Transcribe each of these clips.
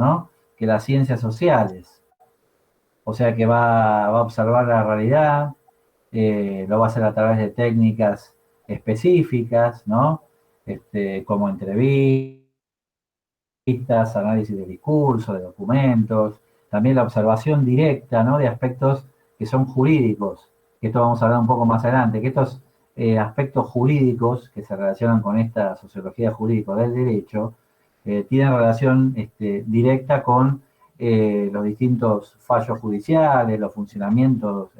¿no?, que las ciencias sociales. O sea que va a observar la realidad, lo va a hacer a través de técnicas específicas, ¿no? Como entrevistas, análisis de discurso, de documentos, también la observación directa, ¿no?, de aspectos que son jurídicos, que esto vamos a hablar un poco más adelante, que estos aspectos jurídicos que se relacionan con esta sociología jurídica del derecho, tienen relación directa con los distintos fallos judiciales, el funcionamiento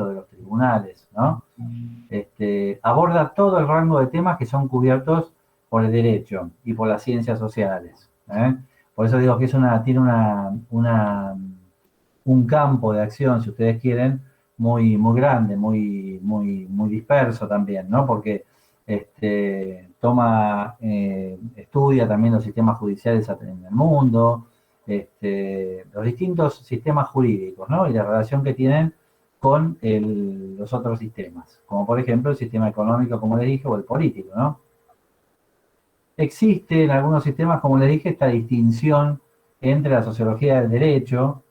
de los tribunales, ¿no? Aborda todo el rango de temas que son cubiertos por el derecho y por las ciencias sociales, ¿eh? Por eso digo que tiene un campo de acción, si ustedes quieren, muy, muy grande, muy disperso también, ¿no? Porque estudia también los sistemas judiciales en el mundo, los distintos sistemas jurídicos, ¿no?, y la relación que tienen con los otros sistemas, como por ejemplo el sistema económico, como les dije, o el político, ¿no? Existe en algunos sistemas, como les dije, esta distinción entre la sociología del derecho,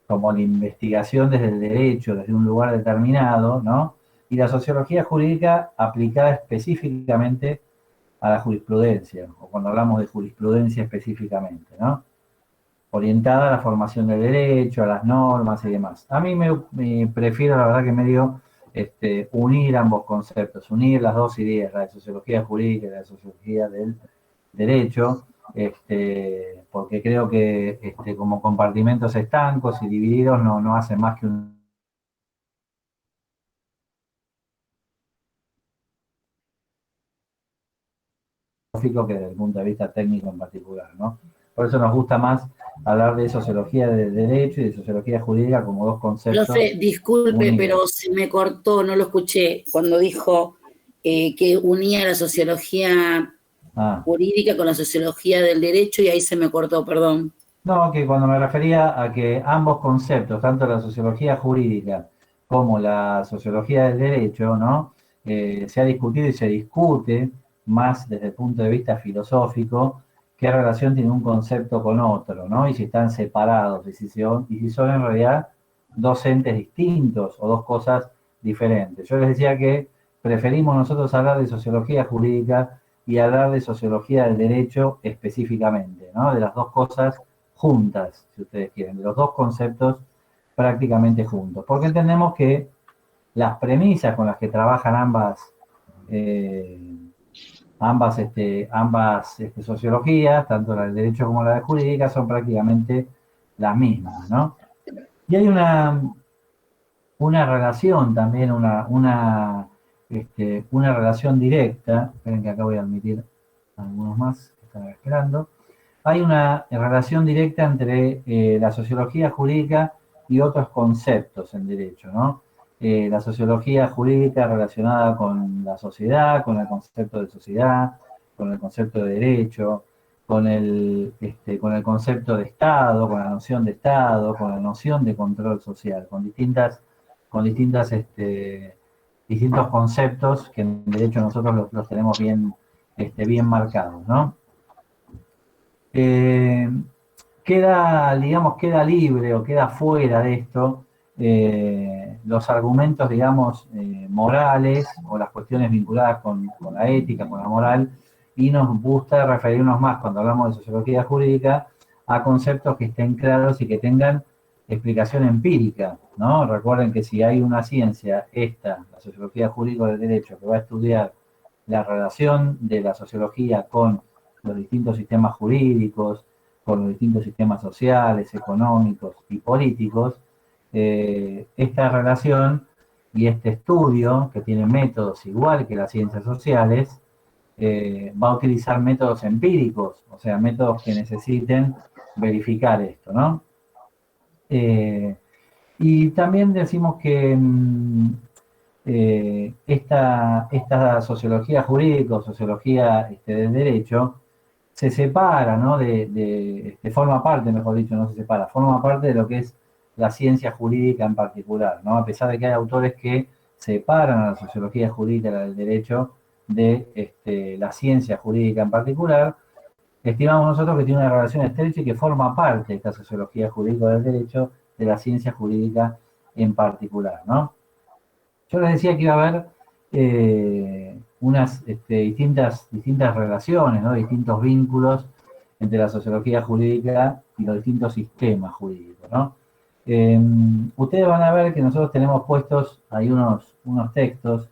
como la investigación desde el derecho, desde un lugar determinado, ¿no?, y la sociología jurídica aplicada específicamente a la jurisprudencia, o cuando hablamos de jurisprudencia específicamente, ¿no?, orientada a la formación del derecho, a las normas y demás. A mí me prefiero, la verdad, que medio unir ambos conceptos, unir las dos ideas, la de sociología jurídica y la de sociología del derecho, porque creo que como compartimentos estancos y divididos no hacen más que un filosófico que desde el punto de vista técnico en particular, ¿no? Por eso nos gusta más hablar de sociología del derecho y de sociología jurídica como dos conceptos Profe, disculpe, unidos. pero se me cortó, no lo escuché, cuando dijo que unía la sociología jurídica con la sociología del derecho y ahí se me cortó, perdón. No, que cuando me refería a que ambos conceptos, tanto la sociología jurídica como la sociología del derecho, ¿no?, se ha discutido y se discute más desde el punto de vista filosófico qué relación tiene un concepto con otro, ¿no?, y si están separados, y si son en realidad dos entes distintos o dos cosas diferentes. Yo les decía que preferimos nosotros hablar de sociología jurídica y hablar de sociología del derecho específicamente, ¿no?, de las dos cosas juntas, si ustedes quieren, de los dos conceptos prácticamente juntos, porque entendemos que las premisas con las que trabajan ambas sociologías, tanto la del derecho como la de jurídica, son prácticamente las mismas, ¿no? Y hay una relación también, una relación directa, esperen que acá voy a admitir algunos más que están esperando. Hay una relación directa entre la sociología jurídica y otros conceptos en derecho, ¿no? La sociología jurídica relacionada con la sociedad, con el concepto de sociedad, con el concepto de derecho, con el concepto de Estado, con la noción de Estado, con la noción de control social, distintos conceptos que en derecho nosotros los tenemos bien marcados, ¿no? Queda libre o queda fuera de esto los argumentos, digamos, morales o las cuestiones vinculadas con la ética, con la moral, y nos gusta referirnos más, cuando hablamos de sociología jurídica, a conceptos que estén claros y que tengan explicación empírica, ¿no? Recuerden que si hay una ciencia, la sociología jurídica del derecho, que va a estudiar la relación de la sociología con los distintos sistemas jurídicos, con los distintos sistemas sociales, económicos y políticos, esta relación y este estudio, que tiene métodos igual que las ciencias sociales, va a utilizar métodos empíricos, o sea, métodos que necesiten verificar esto, ¿no? Y también decimos que esta sociología jurídica o sociología del derecho se separa, ¿no? Forma parte, mejor dicho, no se separa, forma parte de lo que es la ciencia jurídica en particular, ¿no? A pesar de que hay autores que separan a la sociología jurídica del derecho de la ciencia jurídica en particular, estimamos nosotros que tiene una relación estrecha y que forma parte de esta sociología jurídica del derecho, de la ciencia jurídica en particular, ¿no? Yo les decía que iba a haber unas distintas relaciones, ¿no? Distintos vínculos entre la sociología jurídica y los distintos sistemas jurídicos, ¿no? Ustedes van a ver que nosotros tenemos puestos ahí unos textos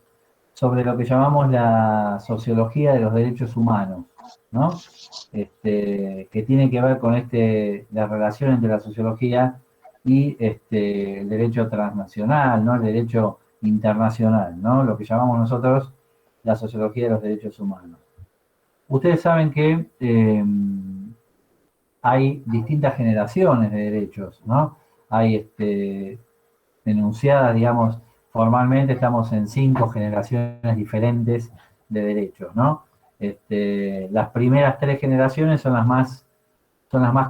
sobre lo que llamamos la sociología de los derechos humanos, ¿no? Que tiene que ver con la relación entre la sociología y el derecho transnacional, ¿no? El derecho internacional, ¿no? Lo que llamamos nosotros la sociología de los derechos humanos. Ustedes saben que hay distintas generaciones de derechos, ¿no? Hay enunciadas, digamos, formalmente estamos en 5 generaciones diferentes de derechos, ¿no? Las primeras 3 generaciones son las más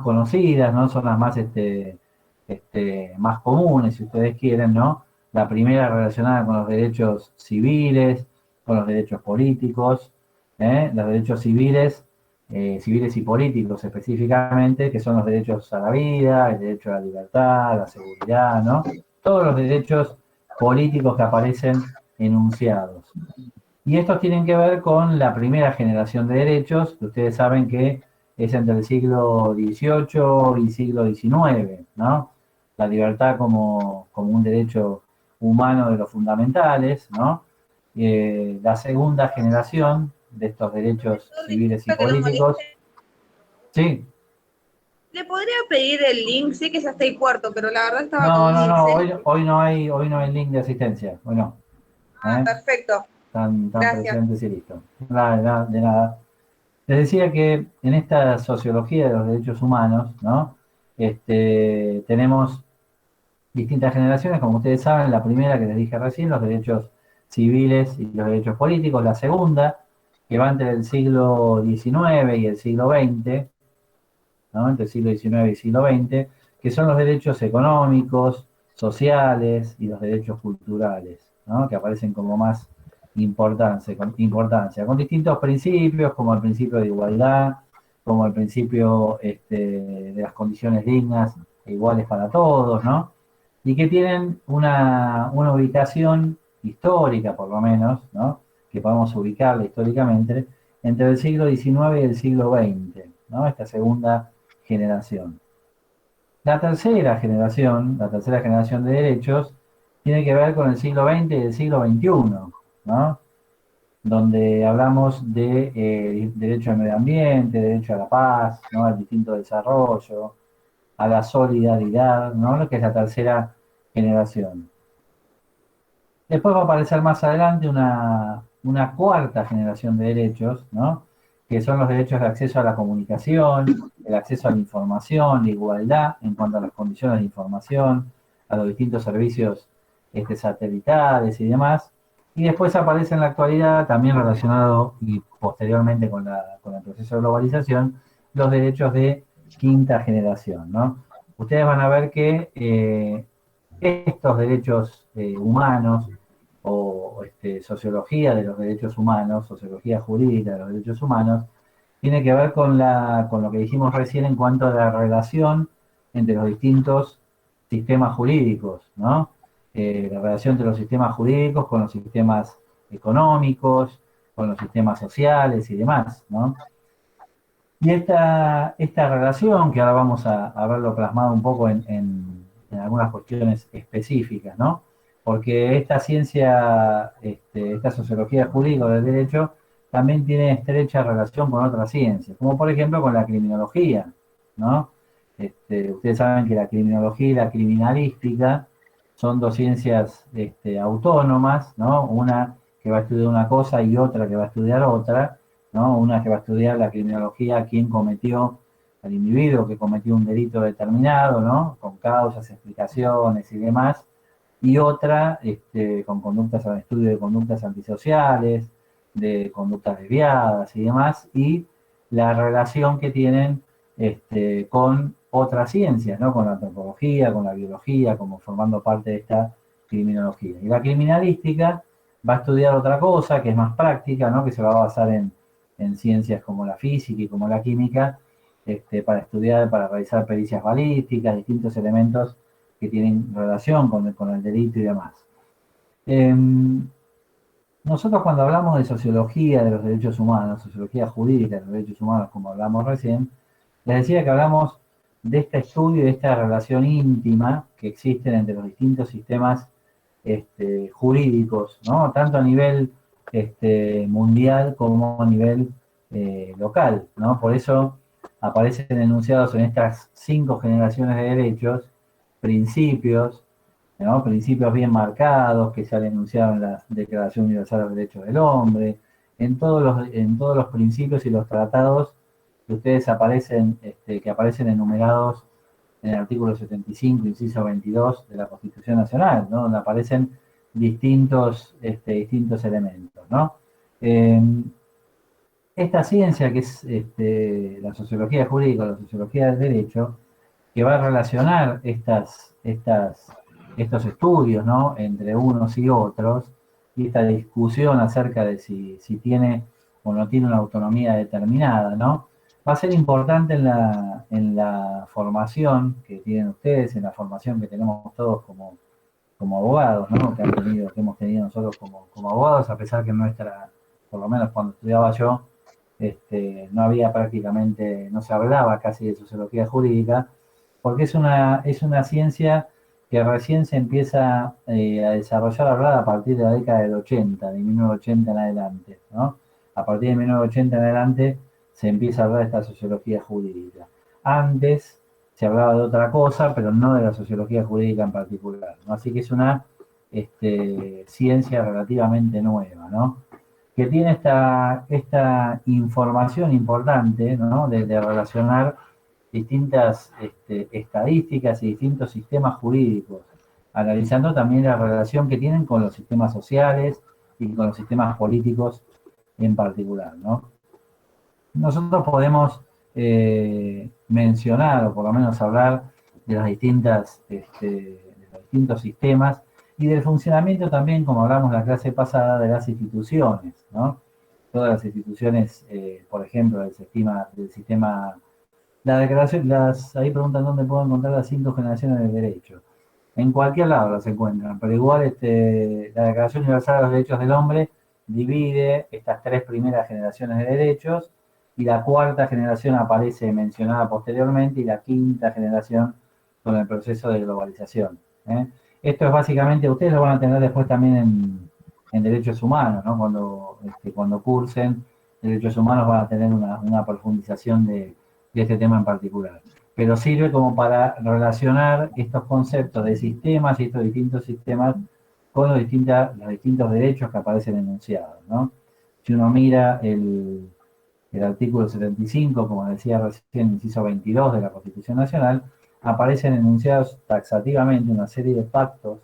conocidas, ¿no? Son las más comunes, si ustedes quieren, ¿no? La primera relacionada con los derechos civiles, con los derechos políticos, los derechos civiles y políticos específicamente, que son los derechos a la vida, el derecho a la libertad, a la seguridad, ¿no? Todos los derechos políticos que aparecen enunciados. Y estos tienen que ver con la primera generación de derechos, que ustedes saben que es entre el siglo XVIII y siglo XIX, ¿no? La libertad como un derecho humano de los fundamentales, ¿no? La segunda generación de estos derechos civiles y políticos. Sí. ¿Le podría pedir el link? Sé que es hasta el cuarto, pero la verdad estaba No, con no, no, Gilce. hoy no hay link de asistencia, hoy no. Perfecto. Tan Gracias. presentes y listo. De nada. Les decía que en esta sociología de los derechos humanos, ¿no? Tenemos distintas generaciones, como ustedes saben, la primera que les dije recién, los derechos civiles y los derechos políticos, la segunda, que va entre el siglo XIX y el siglo XX, ¿no? Entre el siglo XIX y el siglo XX, que son los derechos económicos, sociales y los derechos culturales, ¿no? Que aparecen como más importancia, con distintos principios, como el principio de igualdad, como el principio de las condiciones dignas e iguales para todos, ¿no? Y que tienen una ubicación histórica, por lo menos, ¿no? Que podemos ubicarla históricamente, entre el siglo XIX y el siglo XX, ¿no? Esta segunda generación. La tercera generación de derechos, tiene que ver con el siglo XX y el siglo XXI, ¿no? Donde hablamos de derecho al medio ambiente, derecho a la paz, ¿no? Al distinto desarrollo, a la solidaridad, ¿no? Lo que es la tercera generación. Después va a aparecer más adelante una cuarta generación de derechos, ¿no? Que son los derechos de acceso a la comunicación, el acceso a la información, la igualdad en cuanto a las condiciones de información, a los distintos servicios satelitales y demás. Y después aparece en la actualidad, también relacionado y posteriormente con el proceso de globalización, los derechos de quinta generación, ¿no? Ustedes van a ver que estos derechos humanos o sociología de los derechos humanos, sociología jurídica de los derechos humanos, tiene que ver con lo que dijimos recién en cuanto a la relación entre los distintos sistemas jurídicos, ¿no? La relación entre los sistemas jurídicos con los sistemas económicos, con los sistemas sociales y demás, ¿no? Y esta relación, que ahora vamos a verlo plasmado un poco en algunas cuestiones específicas, ¿no? Porque esta ciencia, esta sociología jurídica del derecho, también tiene estrecha relación con otras ciencias, como por ejemplo con la criminología, ¿no? Ustedes saben que la criminología y la criminalística son dos ciencias autónomas, ¿no? Una que va a estudiar una cosa y otra que va a estudiar otra, ¿no? Una que va a estudiar la criminología, quién cometió, el individuo que cometió un delito determinado, ¿no? Con causas, explicaciones y demás, y otra con estudio de conductas antisociales, de conductas desviadas y demás, y la relación que tienen con otras ciencias, ¿no? Con la antropología, con la biología, como formando parte de esta criminología. Y la criminalística va a estudiar otra cosa que es más práctica, ¿no? Que se va a basar en en ciencias como la física y como la química, para estudiar, para realizar pericias balísticas, distintos elementos que tienen relación con el delito y demás. Nosotros cuando hablamos de sociología de los derechos humanos, sociología jurídica de los derechos humanos, como hablamos recién, les decía que hablamos de este estudio, de esta relación íntima que existen entre los distintos sistemas jurídicos, ¿no? Tanto a nivel mundial como a nivel local, ¿no? Por eso aparecen enunciados en estas 5 generaciones de derechos, principios, ¿no? Principios bien marcados que se han enunciado en la Declaración Universal de los Derechos del Hombre, en todos los principios y los tratados que ustedes aparecen, que aparecen enumerados en el artículo 75, inciso 22 de la Constitución Nacional, ¿no? Donde aparecen distintos elementos, ¿no? Esta ciencia que es la sociología jurídica, la sociología del derecho, que va a relacionar estos estudios, ¿no? Entre unos y otros, y esta discusión acerca de si tiene o no tiene una autonomía determinada, ¿no? Va a ser importante en la formación que tienen ustedes, en la formación que tenemos todos como abogados, ¿no? Que hemos tenido nosotros como abogados, a pesar que por lo menos cuando estudiaba yo, no había prácticamente, no se hablaba casi de sociología jurídica, porque es una ciencia que recién se empieza a desarrollar, a partir de la década del 80, de 1980 en adelante, ¿no? A partir de 1980 en adelante se empieza a hablar de esta sociología jurídica. Antes se hablaba de otra cosa, pero no de la sociología jurídica en particular, ¿no? Así que es una ciencia relativamente nueva, ¿no? Que tiene esta información importante, ¿no? De relacionar distintas estadísticas y distintos sistemas jurídicos, analizando también la relación que tienen con los sistemas sociales y con los sistemas políticos en particular, ¿no? Nosotros podemos mencionar, o por lo menos hablar, de los distintos sistemas y del funcionamiento también, como hablamos en la clase pasada, de las instituciones, ¿no? Todas las instituciones, por ejemplo, del sistema. La declaración, ahí preguntan dónde puedo encontrar las 5 generaciones de derecho. En cualquier lado las encuentran, pero igual la Declaración Universal de los Derechos del Hombre divide estas 3 primeras generaciones de derechos, y la 4ª generación aparece mencionada posteriormente, y la 5ª generación con el proceso de globalización. Esto es básicamente, ustedes lo van a tener después también en derechos humanos, ¿no? Cuando cursen derechos humanos van a tener una profundización de este tema en particular. Pero sirve como para relacionar estos conceptos de sistemas y estos distintos sistemas con los distintos derechos que aparecen enunciados, ¿no? Si uno mira el artículo 75, como decía recién, inciso 22 de la Constitución Nacional, aparecen enunciados taxativamente una serie de pactos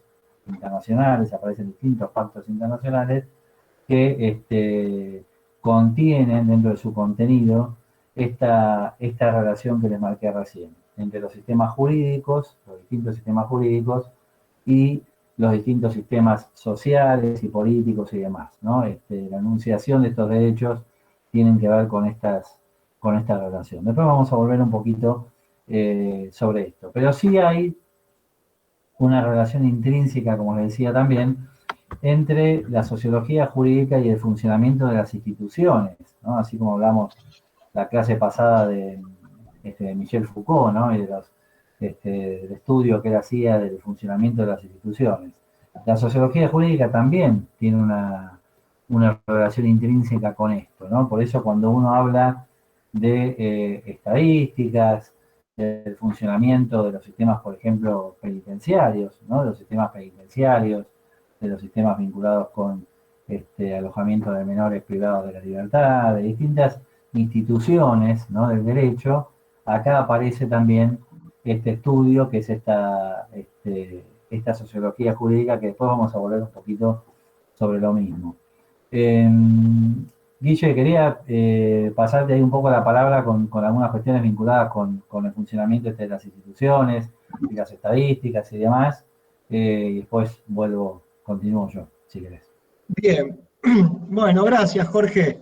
internacionales, aparecen distintos pactos internacionales que contienen dentro de su contenido esta relación que les marqué recién, entre los sistemas jurídicos, los distintos sistemas jurídicos y los distintos sistemas sociales y políticos y demás, ¿no? La enunciación de estos derechos tienen que ver con esta relación. Después vamos a volver un poquito sobre esto. Pero sí hay una relación intrínseca, como les decía también, entre la sociología jurídica y el funcionamiento de las instituciones, ¿no? Así como hablamos la clase pasada de Michel Foucault, ¿no? Y del estudio que él hacía del funcionamiento de las instituciones. La sociología jurídica también tiene una relación intrínseca con esto, ¿no? Por eso cuando uno habla de estadísticas, del funcionamiento de los sistemas, por ejemplo, penitenciarios, ¿no? De los sistemas penitenciarios, de los sistemas vinculados con alojamiento de menores privados de la libertad, de distintas instituciones, ¿no? Del derecho, acá aparece también este estudio que es esta sociología jurídica, que después vamos a volver un poquito sobre lo mismo. Guille, quería pasarte ahí un poco la palabra con algunas cuestiones vinculadas con el funcionamiento de las instituciones y las estadísticas y demás, y después continúo yo, si querés. Bien, bueno, gracias Jorge.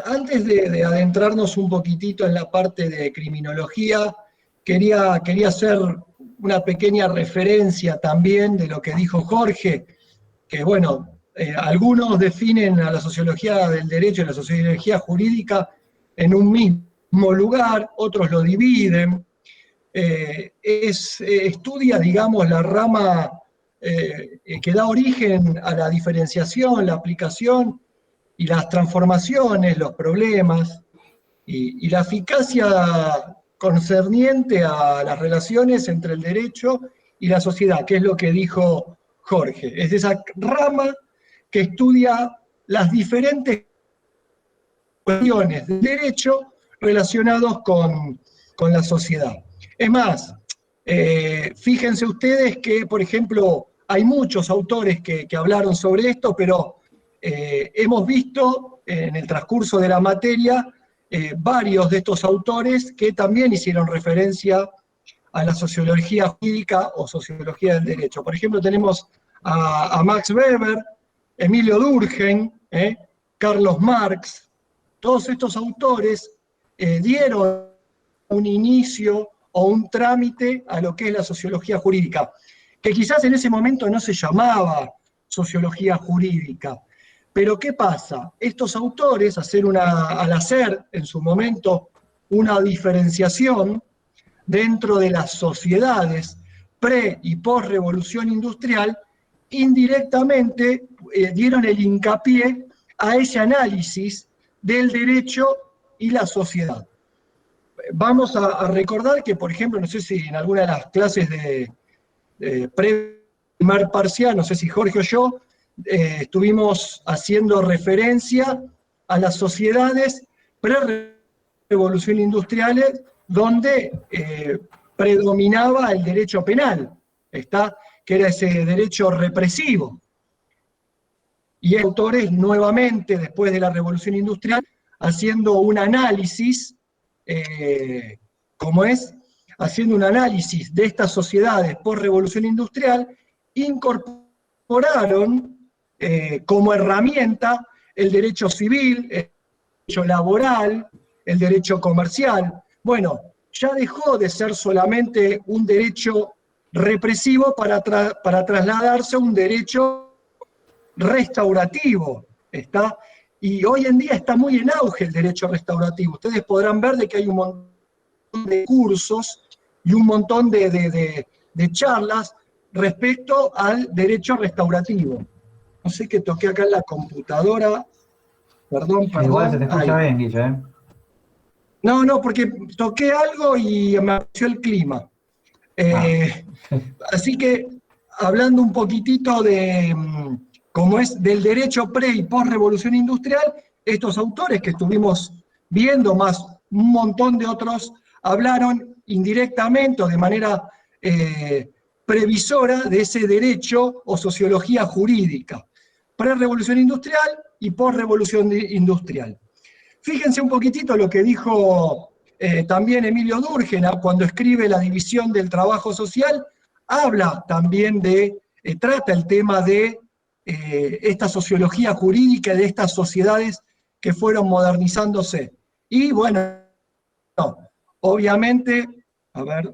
Antes de adentrarnos un poquitito en la parte de criminología, quería hacer una pequeña referencia también de lo que dijo Jorge, que bueno, algunos definen a la sociología del derecho y la sociología jurídica en un mismo lugar, otros lo dividen. Estudia, digamos, la rama que da origen a la diferenciación, la aplicación y las transformaciones, los problemas, y la eficacia concerniente a las relaciones entre el derecho y la sociedad, que es lo que dijo Jorge. Es esa rama que estudia las diferentes cuestiones del derecho relacionados con la sociedad. Es más, fíjense ustedes que, por ejemplo, hay muchos autores que hablaron sobre esto, pero hemos visto en el transcurso de la materia varios de estos autores que también hicieron referencia a la sociología jurídica o sociología del derecho. Por ejemplo, tenemos a Max Weber, Emilio Durkheim, Carlos Marx. Todos estos autores dieron un inicio o un trámite a lo que es la sociología jurídica, que quizás en ese momento no se llamaba sociología jurídica. Pero ¿qué pasa? Estos autores, al hacer en su momento una diferenciación dentro de las sociedades pre- y post-revolución industrial, indirectamente dieron el hincapié a ese análisis del derecho y la sociedad. Vamos a recordar que, por ejemplo, no sé si en alguna de las clases de primer parcial, no sé si Jorge o yo, estuvimos haciendo referencia a las sociedades pre-revolución industriales donde predominaba el derecho penal, que era ese derecho represivo. Y autores nuevamente, después de la revolución industrial, haciendo un análisis, haciendo un análisis de estas sociedades por revolución industrial, incorporaron como herramienta el derecho civil, el derecho laboral, el derecho comercial. Bueno, ya dejó de ser solamente un derecho represivo para trasladarse a un derecho restaurativo, y hoy en día está muy en auge el derecho restaurativo. Ustedes podrán ver de que hay un montón de cursos y un montón de charlas respecto al derecho restaurativo. No sé qué toqué acá en la computadora. Perdón. Igual se te escucha bien, Guille. No, porque toqué algo y me apareció el clima. Así que, hablando un poquitito de cómo es del derecho pre- y post-revolución industrial, estos autores que estuvimos viendo, más un montón de otros, hablaron indirectamente o de manera previsora de ese derecho o sociología jurídica, pre-revolución industrial y post-revolución industrial. Fíjense un poquitito lo que dijo también Emilio Durkheim cuando escribe La división del trabajo social, habla también trata el tema de esta sociología jurídica, de estas sociedades que fueron modernizándose. Y bueno, obviamente, a ver,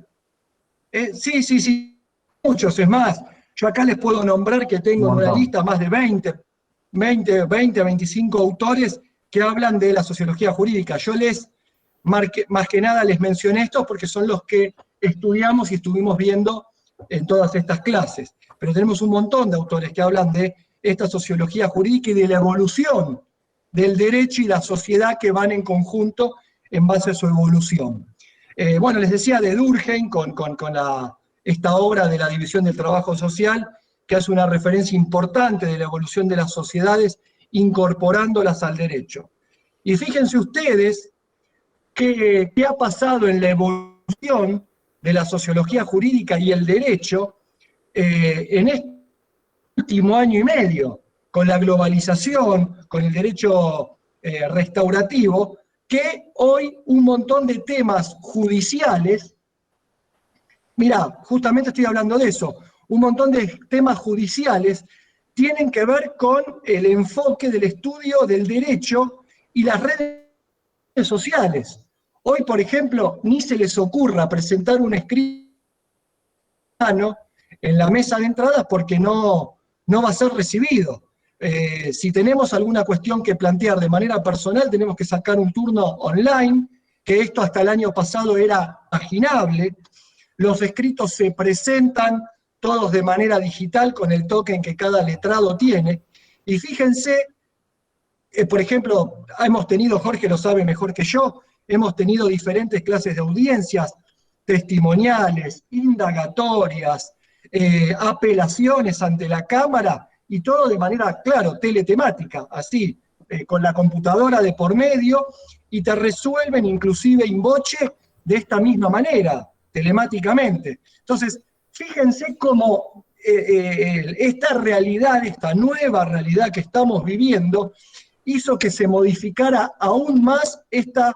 sí, muchos, es más, yo acá les puedo nombrar que tengo en una lista más de 20, 25 autores que hablan de la sociología jurídica. Yo más que nada les mencioné estos porque son los que estudiamos y estuvimos viendo en todas estas clases. Pero tenemos un montón de autores que hablan de esta sociología jurídica y de la evolución del derecho y la sociedad que van en conjunto en base a su evolución. Bueno, les decía de Durkheim con esta obra de la división del trabajo social, que hace una referencia importante de la evolución de las sociedades incorporándolas al derecho. Y fíjense ustedes qué ha pasado en la evolución de la sociología jurídica y el derecho en este último año y medio, con la globalización, con el derecho restaurativo, que hoy un montón de temas judiciales, mirá, justamente estoy hablando de eso, un montón de temas judiciales tienen que ver con el enfoque del estudio del derecho y las redes sociales. Hoy, por ejemplo, ni se les ocurra presentar un escrito en la mesa de entradas porque no va a ser recibido. Si tenemos alguna cuestión que plantear de manera personal, tenemos que sacar un turno online, que esto hasta el año pasado era imaginable. Los escritos se presentan todos de manera digital con el token que cada letrado tiene. Y fíjense, por ejemplo, hemos tenido, Jorge lo sabe mejor que yo, hemos tenido diferentes clases de audiencias, testimoniales, indagatorias, apelaciones ante la Cámara, y todo de manera, claro, teletemática, así, con la computadora de por medio, y te resuelven inclusive in voce de esta misma manera, telemáticamente. Entonces, fíjense cómo esta realidad, esta nueva realidad que estamos viviendo, hizo que se modificara aún más esta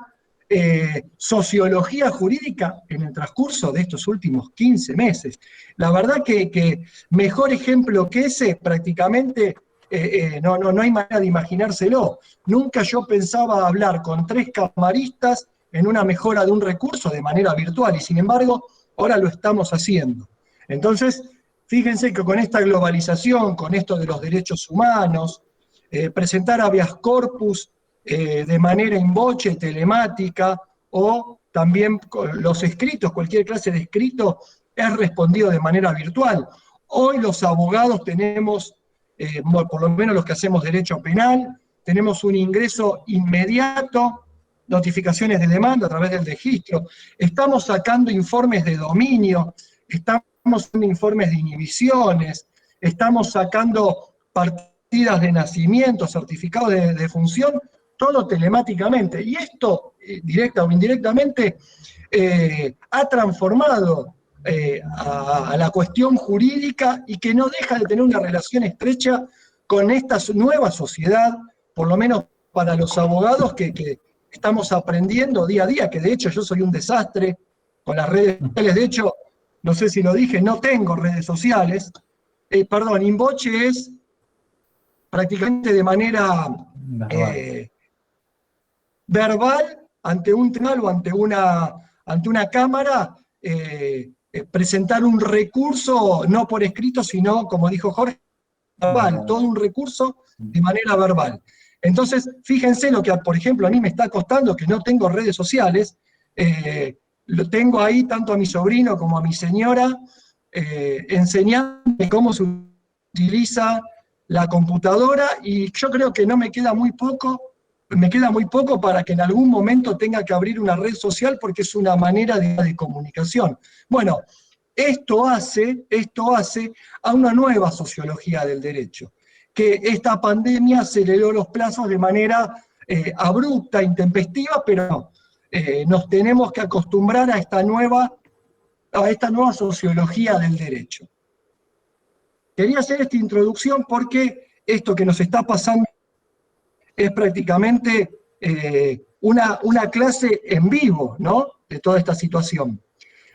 sociología jurídica en el transcurso de estos últimos 15 meses. La verdad que mejor ejemplo que ese prácticamente no hay manera de imaginárselo. Nunca yo pensaba hablar con 3 camaristas en una mejora de un recurso de manera virtual, y sin embargo ahora lo estamos haciendo. Entonces, fíjense que con esta globalización, con esto de los derechos humanos, presentar habeas corpus de manera in voce, telemática, o también los escritos, cualquier clase de escrito, es respondido de manera virtual. Hoy los abogados tenemos, por lo menos los que hacemos derecho penal, tenemos un ingreso inmediato, notificaciones de demanda a través del registro, estamos sacando informes de dominio, estamos sacando informes de inhibiciones, estamos sacando partidas de nacimiento, certificados de función, todo telemáticamente. Y esto, directa o indirectamente, ha transformado a la cuestión jurídica, y que no deja de tener una relación estrecha con esta nueva sociedad, por lo menos para los abogados que estamos aprendiendo día a día, que de hecho yo soy un desastre con las redes sociales. De hecho, no sé si lo dije, no tengo redes sociales. Perdón, Invoche es prácticamente de manera verbal, ante un tribunal o ante una cámara, presentar un recurso, no por escrito, sino, como dijo Jorge, verbal, todo un recurso de manera verbal. Entonces, fíjense lo que, por ejemplo, a mí me está costando, que no tengo redes sociales, lo tengo ahí tanto a mi sobrino como a mi señora, enseñándome cómo se utiliza la computadora, y yo creo que me queda muy poco para que en algún momento tenga que abrir una red social, porque es una manera de comunicación. Bueno, esto hace a una nueva sociología del derecho, que esta pandemia aceleró los plazos de manera abrupta, intempestiva, pero nos tenemos que acostumbrar a esta nueva sociología del derecho. Quería hacer esta introducción porque esto que nos está pasando es prácticamente una clase en vivo, ¿no?, de toda esta situación.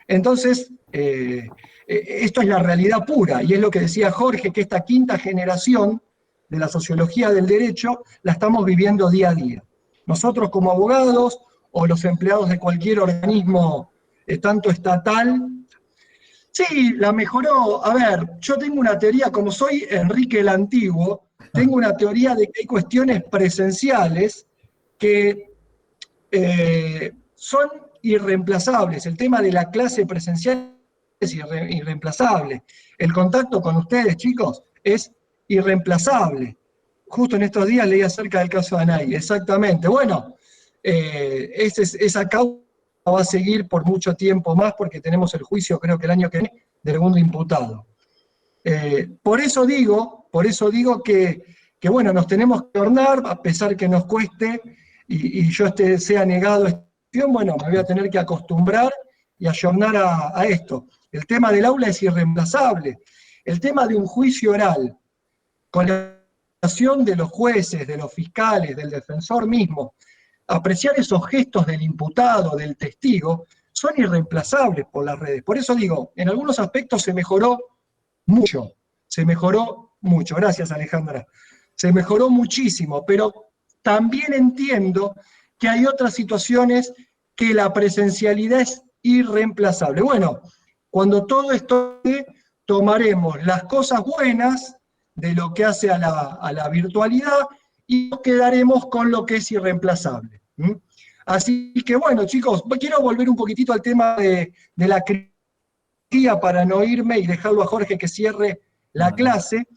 Entonces, esto es la realidad pura, y es lo que decía Jorge, que esta quinta generación de la sociología del derecho la estamos viviendo día a día. Nosotros como abogados, o los empleados de cualquier organismo, tanto estatal, sí, la mejoró. A ver, yo tengo una teoría, como soy Enrique el Antiguo, tengo una teoría de que hay cuestiones presenciales que son irreemplazables. El tema de la clase presencial es irreemplazable. El contacto con ustedes, chicos, es irreemplazable. Justo en estos días leí acerca del caso de Anay. Exactamente. Bueno, esa causa va a seguir por mucho tiempo más, porque tenemos el juicio, creo que el año que viene, del segundo imputado. Por eso digo que bueno, nos tenemos que tornar, a pesar que nos cueste, y yo sea negado a esta cuestión, bueno, me voy a tener que acostumbrar y ayornar a esto. El tema del aula es irreemplazable. El tema de un juicio oral, con la acción de los jueces, de los fiscales, del defensor mismo, apreciar esos gestos del imputado, del testigo, son irreemplazables por las redes. Por eso digo, en algunos aspectos se mejoró mucho. Gracias, Alejandra. Se mejoró muchísimo, pero también entiendo que hay otras situaciones que la presencialidad es irreemplazable. Bueno, cuando todo esto tomaremos las cosas buenas de lo que hace a la virtualidad y nos quedaremos con lo que es irreemplazable. Así que bueno, chicos, quiero volver un poquitito al tema de la criminología para no irme y dejarlo a Jorge que cierre la clase.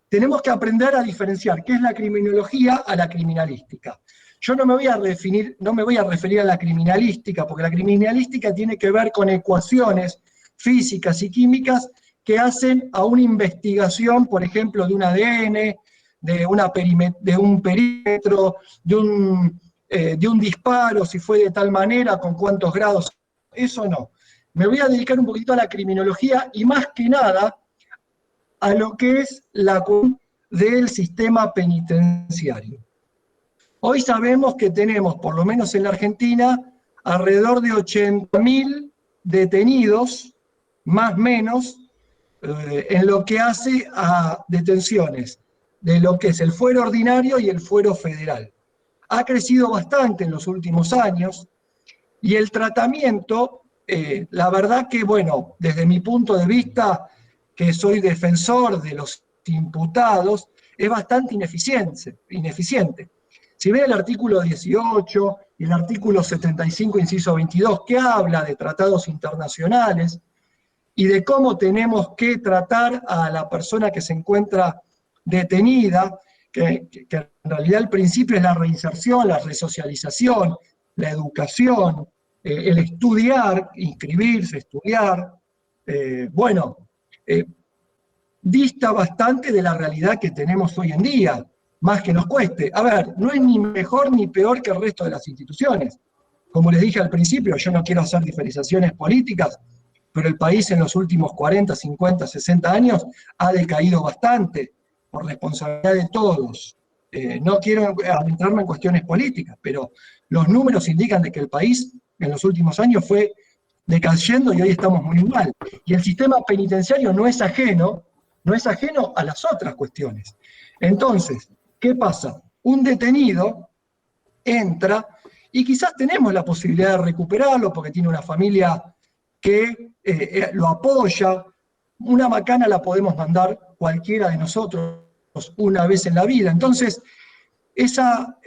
Tenemos que aprender a diferenciar qué es la criminología a la criminalística. Yo no me voy a referir a la criminalística, porque la criminalística tiene que ver con ecuaciones físicas y químicas que hacen a una investigación, por ejemplo, de un ADN, de un perímetro, de un disparo, si fue de tal manera, con cuántos grados. Eso no. Me voy a dedicar un poquito a la criminología y más que nada a lo que es la cuestión del sistema penitenciario. Hoy sabemos que tenemos, por lo menos en la Argentina, alrededor de 80.000 detenidos, más o menos, en lo que hace a detenciones, de lo que es el fuero ordinario y el fuero federal. Ha crecido bastante en los últimos años, y el tratamiento, la verdad que, bueno, desde mi punto de vista, que soy defensor de los imputados, es bastante ineficiente. Si ven el artículo 18 y el artículo 75, inciso 22, que habla de tratados internacionales y de cómo tenemos que tratar a la persona que se encuentra detenida, que en realidad el principio es la reinserción, la resocialización, la educación, el estudiar, inscribirse, estudiar, dista bastante de la realidad que tenemos hoy en día, más que nos cueste. A ver, no es ni mejor ni peor que el resto de las instituciones. Como les dije al principio, yo no quiero hacer diferenciaciones políticas, pero el país en los últimos 40, 50, 60 años ha decaído bastante por responsabilidad de todos. No quiero adentrarme en cuestiones políticas, pero los números indican de que el país en los últimos años fue decayendo y hoy estamos muy mal. Y el sistema penitenciario no es ajeno a las otras cuestiones. Entonces, ¿qué pasa? Un detenido entra y quizás tenemos la posibilidad de recuperarlo porque tiene una familia que lo apoya. Una macana la podemos mandar cualquiera de nosotros una vez en la vida. Entonces, esa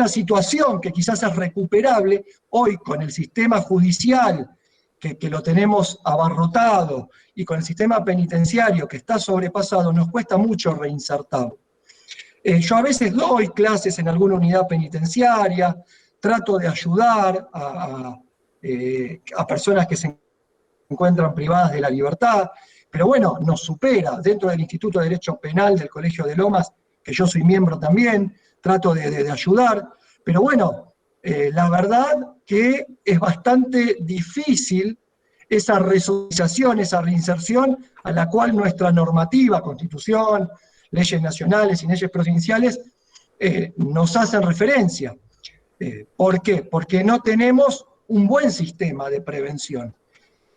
situación que quizás es recuperable, hoy con el sistema judicial que lo tenemos abarrotado y con el sistema penitenciario que está sobrepasado, nos cuesta mucho reinsertarlo. Yo a veces doy clases en alguna unidad penitenciaria, trato de ayudar a personas que se encuentran privadas de la libertad, pero bueno, nos supera. Dentro del Instituto de Derecho Penal del Colegio de Lomas, que yo soy miembro también, trato de ayudar, pero bueno, la verdad que es bastante difícil esa resocialización, esa reinserción a la cual nuestra normativa, Constitución, leyes nacionales y leyes provinciales nos hacen referencia. ¿Por qué? Porque no tenemos un buen sistema de prevención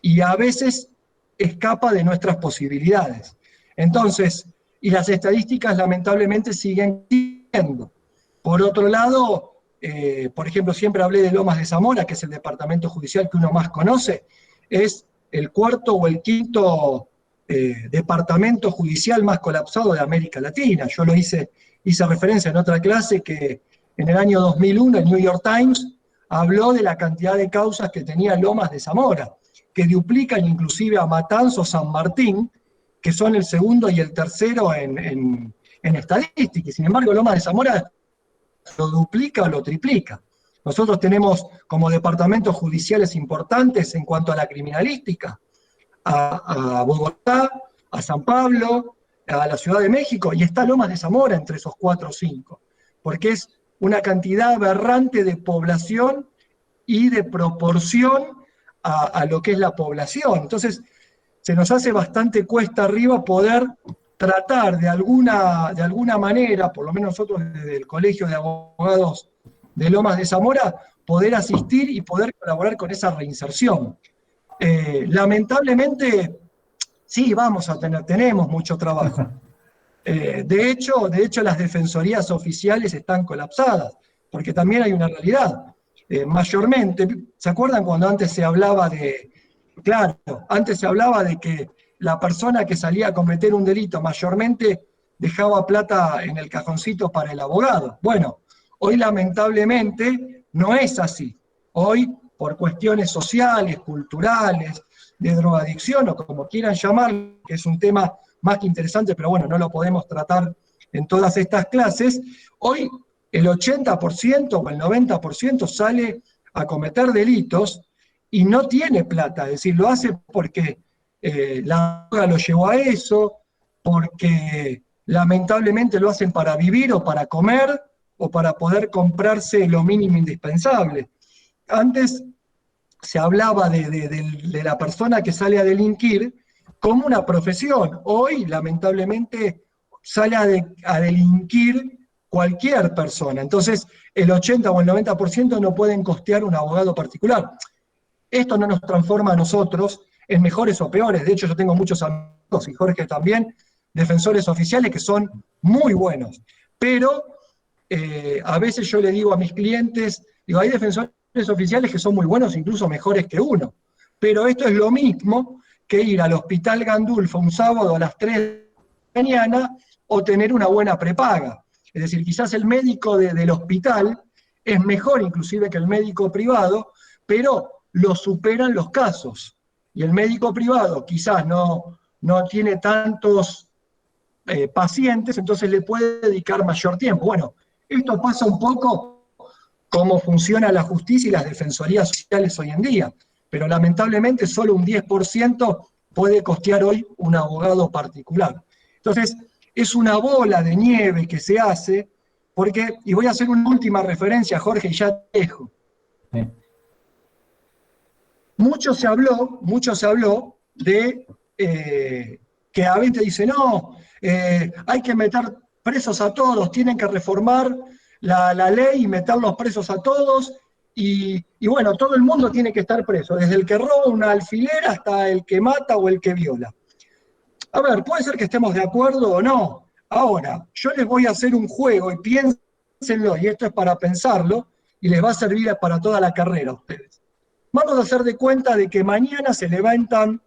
y a veces escapa de nuestras posibilidades. Entonces, y las estadísticas lamentablemente siguen siendo. Por otro lado, por ejemplo, siempre hablé de Lomas de Zamora, que es el departamento judicial que uno más conoce, es el cuarto o el quinto departamento judicial más colapsado de América Latina. Yo lo hice referencia en otra clase que en el año 2001 el New York Times habló de la cantidad de causas que tenía Lomas de Zamora, que duplican inclusive a Matanzas o San Martín, que son el segundo y el tercero en estadística. Y sin embargo, Lomas de Zamora lo duplica o lo triplica. Nosotros tenemos como departamentos judiciales importantes en cuanto a la criminalística, a Bogotá, a San Pablo, a la Ciudad de México, y está Lomas de Zamora entre esos 4 o 5, porque es una cantidad aberrante de población y de proporción a lo que es la población. Entonces, se nos hace bastante cuesta arriba poder tratar de alguna manera, por lo menos nosotros desde el Colegio de Abogados de Lomas de Zamora, poder asistir y poder colaborar con esa reinserción. Lamentablemente, sí, tenemos mucho trabajo, De hecho, las defensorías oficiales están colapsadas, porque también hay una realidad. Mayormente, ¿se acuerdan cuando antes se hablaba antes se hablaba de que la persona que salía a cometer un delito mayormente dejaba plata en el cajoncito para el abogado? Bueno, hoy lamentablemente no es así. Hoy, por cuestiones sociales, culturales, de drogadicción o como quieran llamarlo, que es un tema más que interesante, pero bueno, no lo podemos tratar en todas estas clases, hoy el 80% o el 90% sale a cometer delitos y no tiene plata, es decir, lo hace porque la droga lo llevó a eso, porque lamentablemente lo hacen para vivir o para comer o para poder comprarse lo mínimo indispensable. Antes se hablaba de la persona que sale a delinquir como una profesión. Hoy, lamentablemente, sale a delinquir cualquier persona. Entonces, el 80 o el 90% no pueden costear un abogado particular. Esto no nos transforma a nosotros en mejores o peores. De hecho, yo tengo muchos amigos, y Jorge también, defensores oficiales que son muy buenos. Pero a veces yo le digo a mis clientes, digo, hay defensores oficiales que son muy buenos, incluso mejores que uno. Pero esto es lo mismo que ir al Hospital Gandulfo un sábado a las 3 de la mañana o tener una buena prepaga. Es decir, quizás el médico del hospital es mejor inclusive que el médico privado, pero lo superan los casos. Y el médico privado quizás no tiene tantos pacientes, entonces le puede dedicar mayor tiempo. Bueno, esto pasa un poco cómo funciona la justicia y las defensorías sociales hoy en día, pero lamentablemente solo un 10% puede costear hoy un abogado particular. Entonces, es una bola de nieve que se hace, porque, y voy a hacer una última referencia, Jorge, y ya te dejo. Sí. Mucho se habló de que a veces dice, no, hay que meter presos a todos, tienen que reformar la ley y meterlos presos a todos, y bueno, todo el mundo tiene que estar preso, desde el que roba una alfilera hasta el que mata o el que viola. A ver, puede ser que estemos de acuerdo o no. Ahora, yo les voy a hacer un juego y piénsenlo, y esto es para pensarlo, y les va a servir para toda la carrera a ustedes. Vamos a hacer de cuenta de que mañana se levantan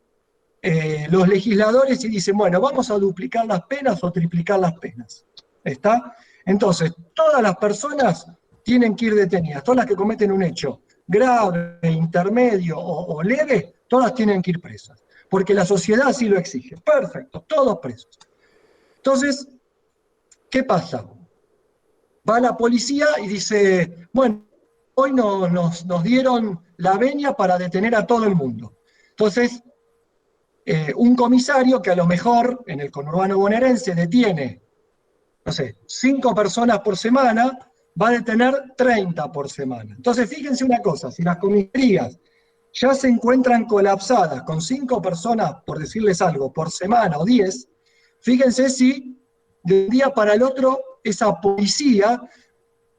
los legisladores y dicen, bueno, vamos a duplicar las penas o triplicar las penas. ¿Está? Entonces, todas las personas tienen que ir detenidas, todas las que cometen un hecho grave, intermedio o leve, todas tienen que ir presas, porque la sociedad así lo exige. Perfecto, todos presos. Entonces, ¿qué pasa? Va la policía y dice, bueno, hoy nos dieron la venia para detener a todo el mundo. Entonces, un comisario que a lo mejor en el conurbano bonaerense detiene, no sé, 5 personas por semana, va a detener 30 por semana. Entonces, fíjense una cosa, si las comisarías ya se encuentran colapsadas con 5 personas, por decirles algo, por semana o 10, fíjense si de un día para el otro esa policía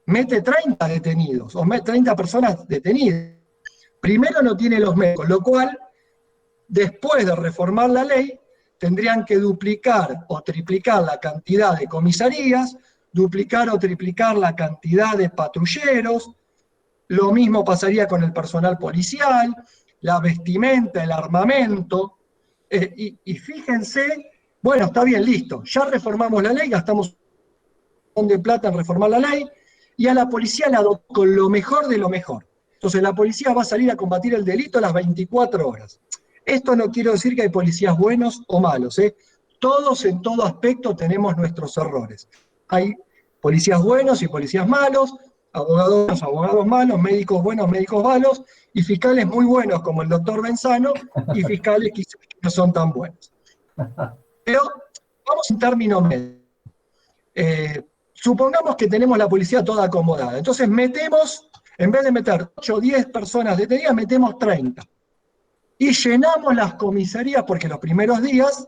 mete 30 detenidos, o 30 personas detenidas. Primero no tiene los medios, lo cual, después de reformar la ley, tendrían que duplicar o triplicar la cantidad de comisarías, duplicar o triplicar la cantidad de patrulleros, lo mismo pasaría con el personal policial, la vestimenta, el armamento, y fíjense, bueno, está bien, listo, ya reformamos la ley, gastamos un montón de plata en reformar la ley, y a la policía la dotó con lo mejor de lo mejor. Entonces la policía va a salir a combatir el delito las 24 horas. Esto no quiero decir que hay policías buenos o malos, ¿eh? Todos en todo aspecto tenemos nuestros errores. Hay policías buenos y policías malos, abogados buenos, abogados malos, médicos buenos, médicos malos, y fiscales muy buenos como el doctor Benzano, y fiscales que no son tan buenos. Pero vamos en términos medios. Supongamos que tenemos la policía toda acomodada. Entonces metemos, en vez de meter 8 o 10 personas detenidas, metemos 30. Y llenamos las comisarías, porque los primeros días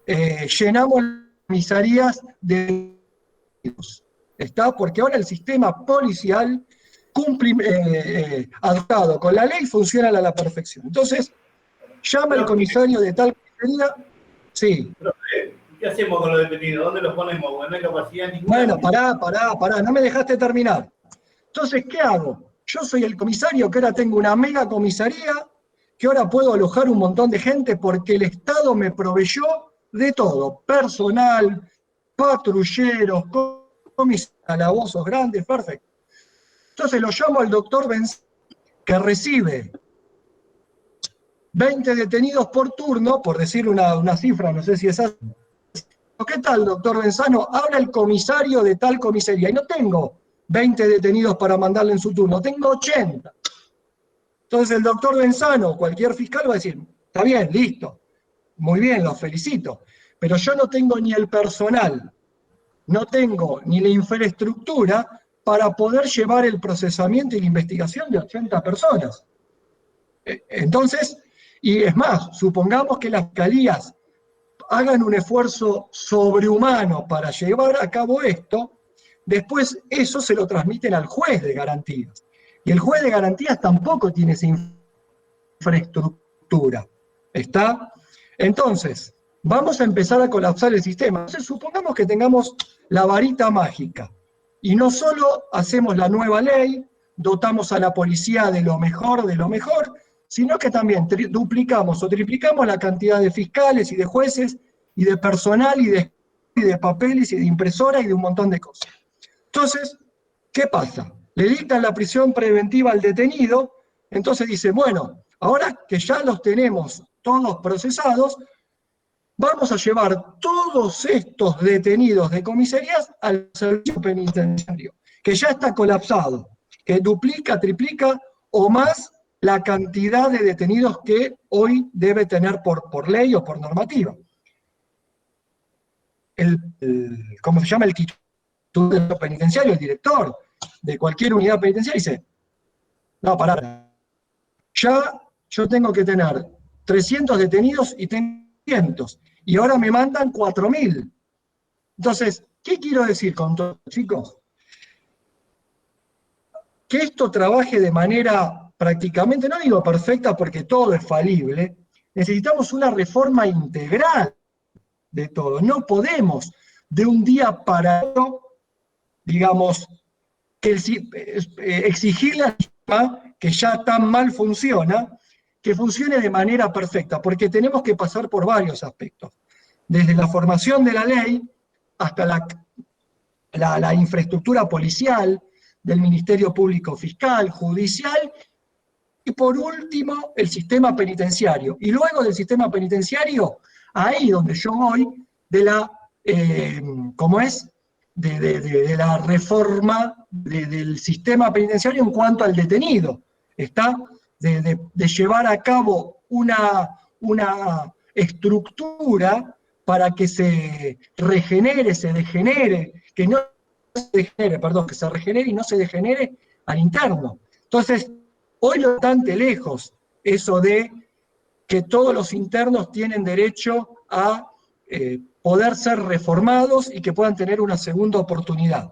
llenamos las comisarías de... ¿Está? Porque ahora el sistema policial adaptado con la ley funciona a la perfección. Entonces, llama el comisario de tal comisaría, sí. ¿Qué hacemos con los detenidos? ¿Dónde los ponemos? Bueno, no hay capacidad ninguna. Bueno, pará, no me dejaste terminar. Entonces, ¿qué hago? Yo soy el comisario, que ahora tengo una mega comisaría, que ahora puedo alojar un montón de gente porque el Estado me proveyó de todo, personal, patrulleros, calabozos grandes, perfecto. Entonces lo llamo al doctor Benz, que recibe 20 detenidos por turno, por decir una cifra, no sé si es así. ¿Qué tal, doctor Benzano? Habla el comisario de tal comisaría. Y no tengo 20 detenidos para mandarle en su turno, tengo 80. Entonces el doctor Benzano, cualquier fiscal va a decir, está bien, listo, muy bien, los felicito. Pero yo no tengo ni el personal, no tengo ni la infraestructura para poder llevar el procesamiento y la investigación de 80 personas. Entonces, y es más, supongamos que las fiscalías hagan un esfuerzo sobrehumano para llevar a cabo esto, después eso se lo transmiten al juez de garantías. Y el juez de garantías tampoco tiene esa infraestructura. ¿Está? Entonces, vamos a empezar a colapsar el sistema. Entonces, supongamos que tengamos la varita mágica y no solo hacemos la nueva ley, dotamos a la policía de lo mejor, sino que también duplicamos o triplicamos la cantidad de fiscales y de jueces y de personal y de papeles y de impresora y de un montón de cosas. Entonces, ¿qué pasa? Le dictan la prisión preventiva al detenido, entonces dice, bueno, ahora que ya los tenemos todos procesados, vamos a llevar todos estos detenidos de comisarías al servicio penitenciario, que ya está colapsado, que duplica, triplica o más la cantidad de detenidos que hoy debe tener por ley o por normativa. ¿Cómo se llama? El titular del penitenciario, el director de cualquier unidad penitenciaria, dice, no, pará, ya yo tengo que tener 300 detenidos y tengo 200, y ahora me mandan 4.000. Entonces, ¿qué quiero decir con todo esto, chicos? Que esto trabaje de manera prácticamente, no digo perfecta porque todo es falible, necesitamos una reforma integral de todo. No podemos de un día para otro, digamos, exigirle al sistema que ya tan mal funciona, que funcione de manera perfecta, porque tenemos que pasar por varios aspectos. Desde la formación de la ley hasta la infraestructura policial, del Ministerio Público Fiscal, judicial, y por último, el sistema penitenciario. Y luego del sistema penitenciario, ahí donde yo voy, de la, ¿cómo es? De la reforma del sistema penitenciario en cuanto al detenido, ¿está? De llevar a cabo una estructura para que se regenere, se degenere, que no se degenere, perdón, que se regenere y no se degenere al interno. Entonces, hoy no está bastante lejos eso de que todos los internos tienen derecho a poder ser reformados y que puedan tener una segunda oportunidad.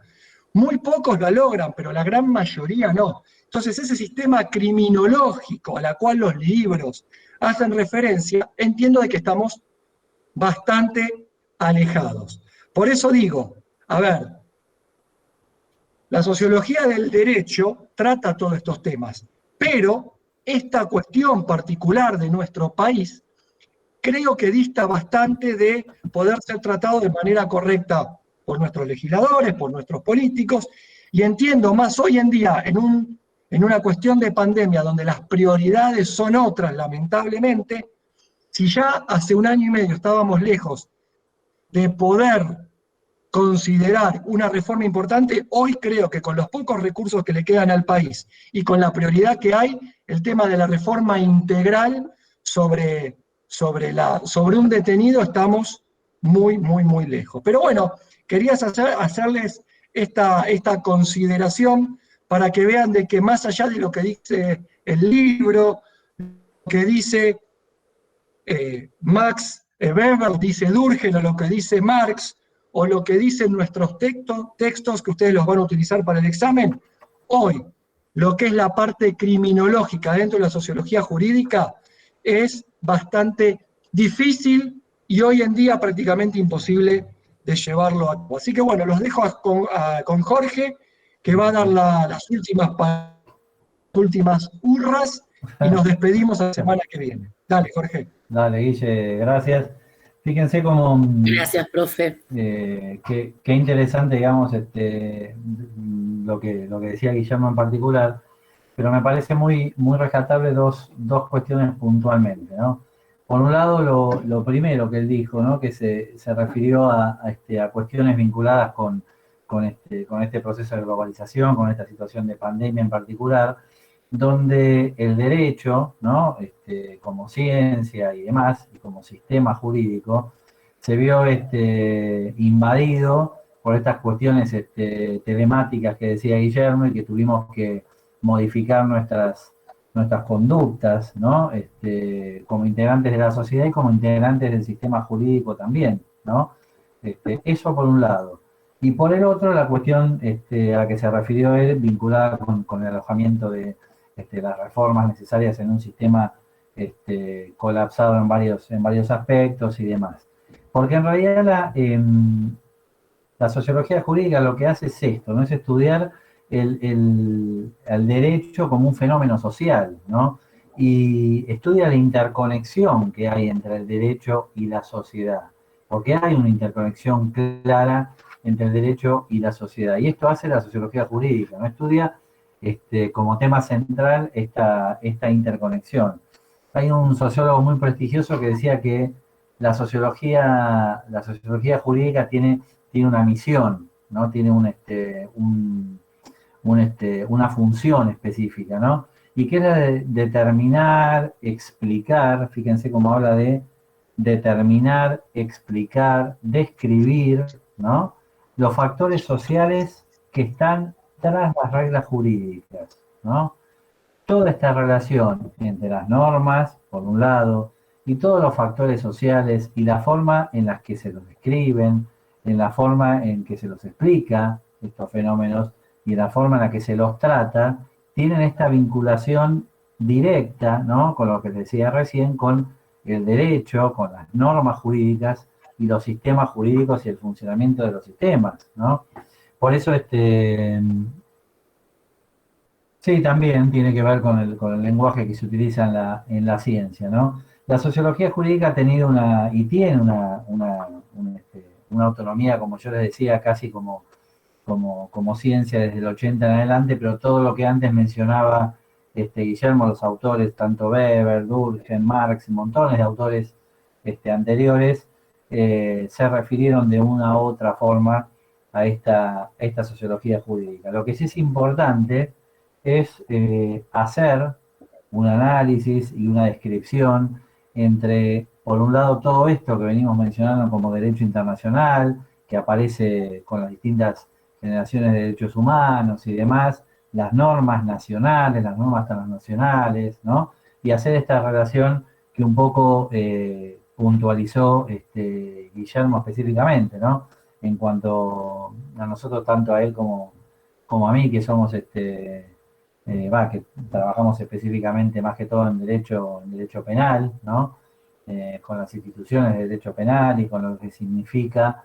Muy pocos lo logran, pero la gran mayoría no. Entonces, ese sistema criminológico a la cual los libros hacen referencia, entiendo de que estamos bastante alejados. Por eso digo, a ver, la sociología del derecho trata todos estos temas, pero esta cuestión particular de nuestro país creo que dista bastante de poder ser tratado de manera correcta por nuestros legisladores, por nuestros políticos, y entiendo más hoy en día en una cuestión de pandemia donde las prioridades son otras, lamentablemente. Si ya hace 1 año y medio estábamos lejos de poder considerar una reforma importante, hoy creo que con los pocos recursos que le quedan al país y con la prioridad que hay, el tema de la reforma integral sobre un detenido estamos muy, muy, muy lejos. Pero bueno, quería hacerles esta consideración para que vean de que más allá de lo que dice el libro, lo que dice Max Weber, dice Durkheim, o lo que dice Marx, o lo que dicen nuestros textos que ustedes los van a utilizar para el examen, hoy lo que es la parte criminológica dentro de la sociología jurídica es bastante difícil y hoy en día prácticamente imposible de llevarlo a cabo. Así que bueno, los dejo con Jorge, que va a dar las últimas hurras y nos despedimos la semana que viene. Dale, Jorge. Dale, Guille, gracias. Fíjense cómo... Gracias, profe. Qué interesante, digamos, lo que decía Guillermo en particular, pero me parece muy rescatable dos cuestiones puntualmente, ¿no? Por un lado, lo primero que él dijo, ¿no? Que se refirió a cuestiones vinculadas con este proceso de globalización, con esta situación de pandemia en particular, donde el derecho, ¿no? Como ciencia y demás, y como sistema jurídico, se vio invadido por estas cuestiones telemáticas que decía Guillermo y que tuvimos que modificar nuestras conductas, ¿no? Como integrantes de la sociedad y como integrantes del sistema jurídico también, ¿no? Eso por un lado. Y por el otro, la cuestión a la que se refirió él, vinculada con el alojamiento de las reformas necesarias en un sistema colapsado en varios aspectos y demás. Porque en realidad la sociología jurídica lo que hace es esto, ¿no? Es estudiar el derecho como un fenómeno social, ¿no? Y estudia la interconexión que hay entre el derecho y la sociedad, porque hay una interconexión clara entre el derecho y la sociedad. Y esto hace la sociología jurídica, ¿no? Estudia como tema central esta interconexión. Hay un sociólogo muy prestigioso que decía que la sociología jurídica tiene una misión, ¿no? Tiene una función específica, ¿no? Y que es la de determinar, explicar, fíjense cómo habla de determinar, explicar, describir, ¿no? Los factores sociales que están tras las reglas jurídicas, ¿no? Toda esta relación entre las normas, por un lado, y todos los factores sociales y la forma en la que se los describen, en la forma en que se los explica estos fenómenos y la forma en la que se los trata, tienen esta vinculación directa, ¿no? Con lo que decía recién, con el derecho, con las normas jurídicas y los sistemas jurídicos y el funcionamiento de los sistemas, ¿no? Por eso sí, también tiene que ver con el lenguaje que se utiliza en la ciencia, ¿no? La sociología jurídica ha tenido tiene una autonomía, como yo les decía, casi como ciencia desde el 80 en adelante, pero todo lo que antes mencionaba Guillermo, los autores, tanto Weber, Durkheim, Marx, montones de autores anteriores, se refirieron de una u otra forma a esta sociología jurídica. Lo que sí es importante es hacer un análisis y una descripción entre, por un lado, todo esto que venimos mencionando como derecho internacional, que aparece con las distintas generaciones de derechos humanos y demás, las normas nacionales, las normas transnacionales, ¿no? Y hacer esta relación que un poco puntualizó Guillermo específicamente, ¿no? En cuanto a nosotros, tanto a él como a mí, que somos que trabajamos específicamente más que todo en derecho penal, ¿no? Con las instituciones de derecho penal y con lo que significa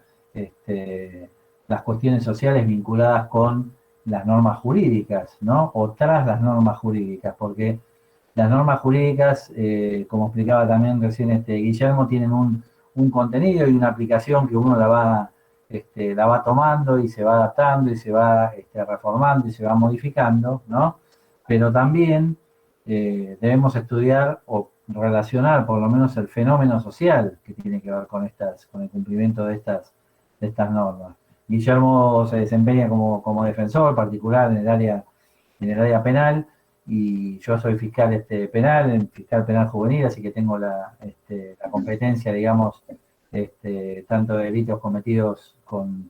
las cuestiones sociales vinculadas con las normas jurídicas, ¿no? O tras las normas jurídicas, porque las normas jurídicas, como explicaba también recién Guillermo, tienen un contenido y una aplicación que uno la va tomando y se va adaptando y se va reformando y se va modificando, ¿no? Pero también debemos estudiar o relacionar por lo menos el fenómeno social que tiene que ver con el cumplimiento de estas normas. Guillermo se desempeña como defensor particular en el área penal, y yo soy fiscal fiscal penal juvenil, así que tengo la competencia, digamos, tanto de delitos cometidos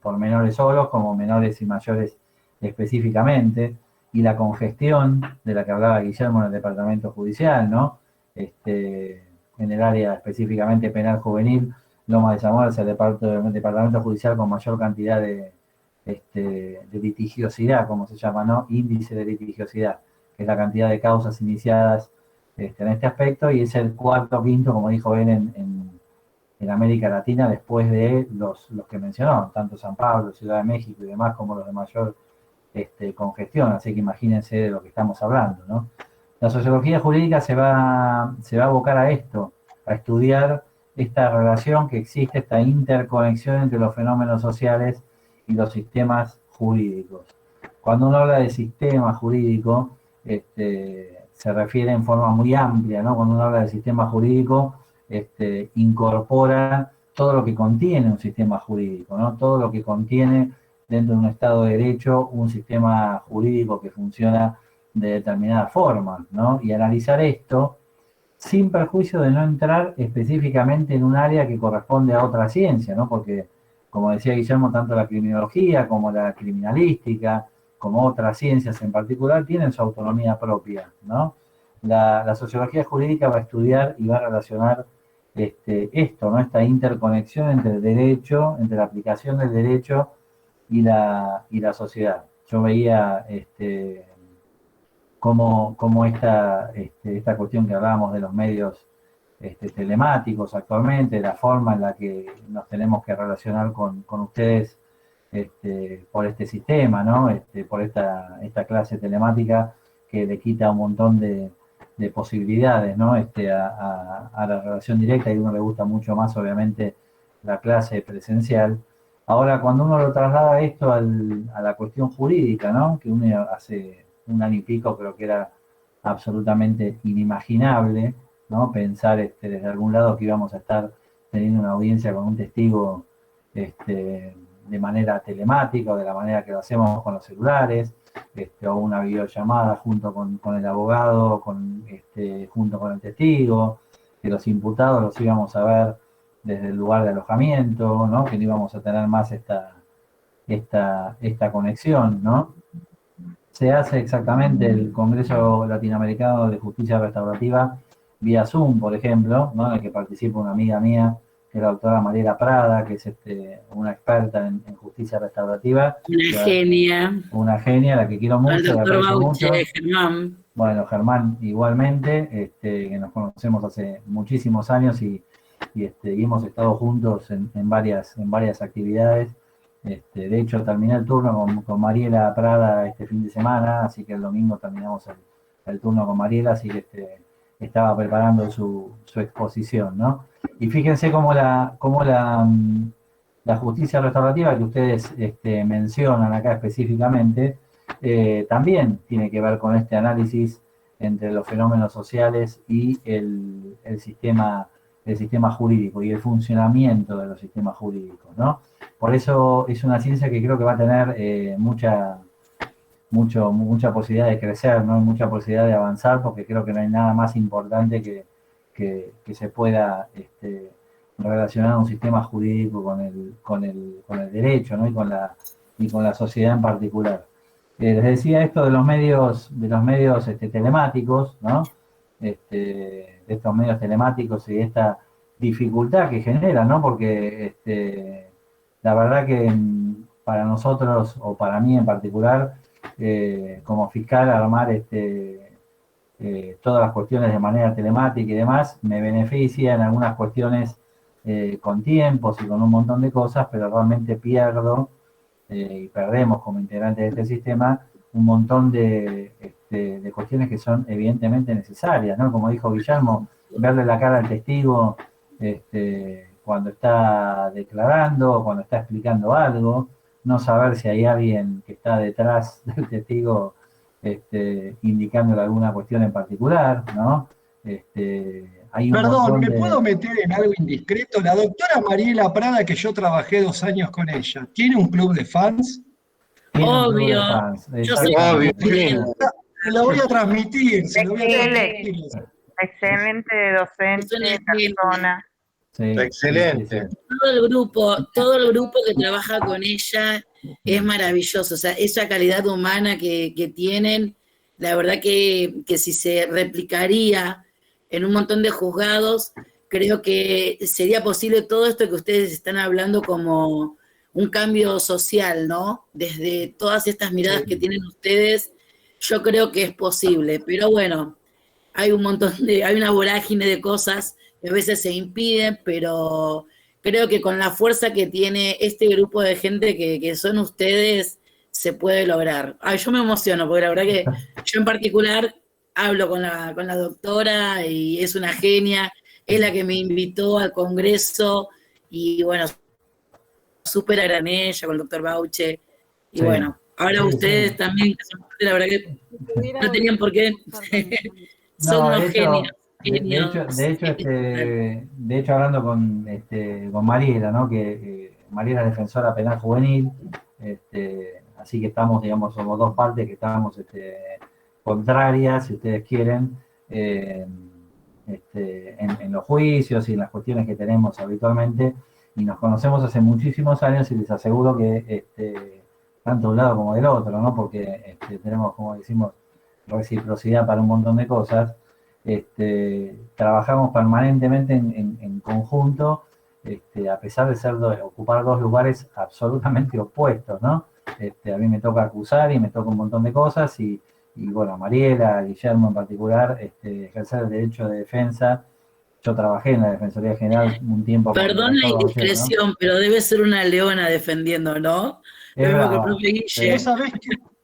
por menores solos como menores y mayores específicamente, y la congestión de la que hablaba Guillermo en el departamento judicial, ¿no? En el área específicamente penal juvenil, Loma de Zamora es el departamento judicial con mayor cantidad de litigiosidad, como se llama, ¿no? Índice de litigiosidad, que es la cantidad de causas iniciadas en este aspecto, y es el cuarto o quinto, como dijo él, en América Latina después de los que mencionó, tanto San Pablo, Ciudad de México y demás, como los de mayor congestión, así que imagínense de lo que estamos hablando, ¿no? La sociología jurídica se va a abocar a esto, a estudiar esta relación que existe, esta interconexión entre los fenómenos sociales y los sistemas jurídicos. Cuando uno habla de sistema jurídico, se refiere en forma muy amplia, ¿no? Cuando uno habla de sistema jurídico, incorpora todo lo que contiene un sistema jurídico, ¿no? Todo lo que contiene dentro de un Estado de Derecho un sistema jurídico que funciona de determinada forma, ¿no? Y analizar esto sin perjuicio de no entrar específicamente en un área que corresponde a otra ciencia, ¿no? Porque, como decía Guillermo, tanto la criminología como la criminalística, como otras ciencias en particular, tienen su autonomía propia, ¿no? La sociología jurídica va a estudiar y va a relacionar esto, ¿no? Esta interconexión entre el derecho, entre la aplicación del derecho y la sociedad. Yo veía cómo esta cuestión que hablábamos de los medios telemáticos actualmente, la forma en la que nos tenemos que relacionar con ustedes por este sistema, ¿no? Por esta clase telemática que le quita un montón de posibilidades, ¿no? A la relación directa, y a uno le gusta mucho más, obviamente, la clase presencial. Ahora, cuando uno lo traslada esto a la cuestión jurídica, ¿no? Que uno hace un año y pico creo que era absolutamente inimaginable, ¿no? Pensar desde algún lado que íbamos a estar teniendo una audiencia con un testigo de manera telemática o de la manera que lo hacemos con los celulares, o una videollamada junto con el abogado, junto con el testigo, que los imputados los íbamos a ver desde el lugar de alojamiento, ¿no? Que no íbamos a tener más esta conexión, ¿no? Se hace exactamente el Congreso Latinoamericano de Justicia Restaurativa vía Zoom, por ejemplo, ¿no? En el que participa una amiga mía, que es la doctora Mariela Prada, que es una experta en justicia restaurativa. Una genia, la que quiero mucho. El doctor Bauche, Germán. Bueno, Germán igualmente, que nos conocemos hace muchísimos años y hemos estado juntos en varias actividades. De hecho, terminé el turno con Mariela Prada este fin de semana, así que el domingo terminamos el turno con Mariela, así que estaba preparando su exposición, ¿no? Y fíjense cómo la justicia restaurativa que ustedes mencionan acá específicamente, también tiene que ver con este análisis entre los fenómenos sociales y el sistema jurídico y el funcionamiento de los sistemas jurídicos, ¿no? Por eso es una ciencia que creo que va a tener mucha posibilidad de crecer, ¿no? Mucha posibilidad de avanzar, porque creo que no hay nada más importante que se pueda relacionar un sistema jurídico con el derecho, ¿no? y con la sociedad en particular. Les decía esto de los medios telemáticos, ¿no? De estos medios telemáticos y esta dificultad que genera, ¿no? Porque la verdad que para nosotros, o para mí en particular, como fiscal, armar todas las cuestiones de manera telemática y demás, me beneficia en algunas cuestiones con tiempos y con un montón de cosas, pero realmente pierdo y perdemos como integrantes de este sistema un montón de cuestiones que son evidentemente necesarias, ¿no? Como dijo Guillermo, verle la cara al testigo cuando está declarando, cuando está explicando algo, no saber si hay alguien que está detrás del testigo indicándole alguna cuestión en particular, ¿no? Perdón, ¿me puedo meter en algo indiscreto? La doctora Mariela Prada, que yo trabajé 2 años con ella, ¿tiene un club de fans? Obvio. Yo sé Obvio. Se lo voy a transmitir. Excelente docente, persona. Sí, Excelente. sí, sí. Todo el grupo que trabaja con ella es maravilloso. O sea, esa calidad humana que tienen, la verdad que si se replicaría en un montón de juzgados, creo que sería posible todo esto que ustedes están hablando como un cambio social, ¿no? Desde todas estas miradas que tienen ustedes, yo creo que es posible. Pero bueno, hay una vorágine de cosas a veces se impiden, pero creo que con la fuerza que tiene este grupo de gente que son ustedes, se puede lograr. Ay, yo me emociono, porque la verdad que yo en particular hablo con la doctora y es una genia, es la que me invitó al congreso y bueno, súper a ella con el doctor Bauche y Sí. bueno, ahora Sí, ustedes sí. también, que son parte, la verdad que no tenían por qué, son No, unos de hecho, genios, de hecho hablando con Mariela, ¿no? Que Mariela es defensora penal juvenil, así que estamos, digamos, somos dos partes que estamos contrarias, si ustedes quieren, eh, en los juicios y en las cuestiones que tenemos habitualmente, y nos conocemos hace muchísimos años y les aseguro que tanto de un lado como del otro, ¿no? Porque tenemos, como decimos, reciprocidad para un montón de cosas. Trabajamos permanentemente en conjunto, a pesar de ocupar dos lugares absolutamente opuestos, ¿no? A mí me toca acusar y me toca un montón de cosas y bueno, Mariela, Guillermo en particular, ejercer el derecho de defensa. Yo trabajé en la Defensoría General un tiempo con el Perdón la doctor Bauchero, ¿no? indiscreción, pero debe ser una leona defendiendo, ¿no? Lo Es mismo que el brava, propio sí. Guille.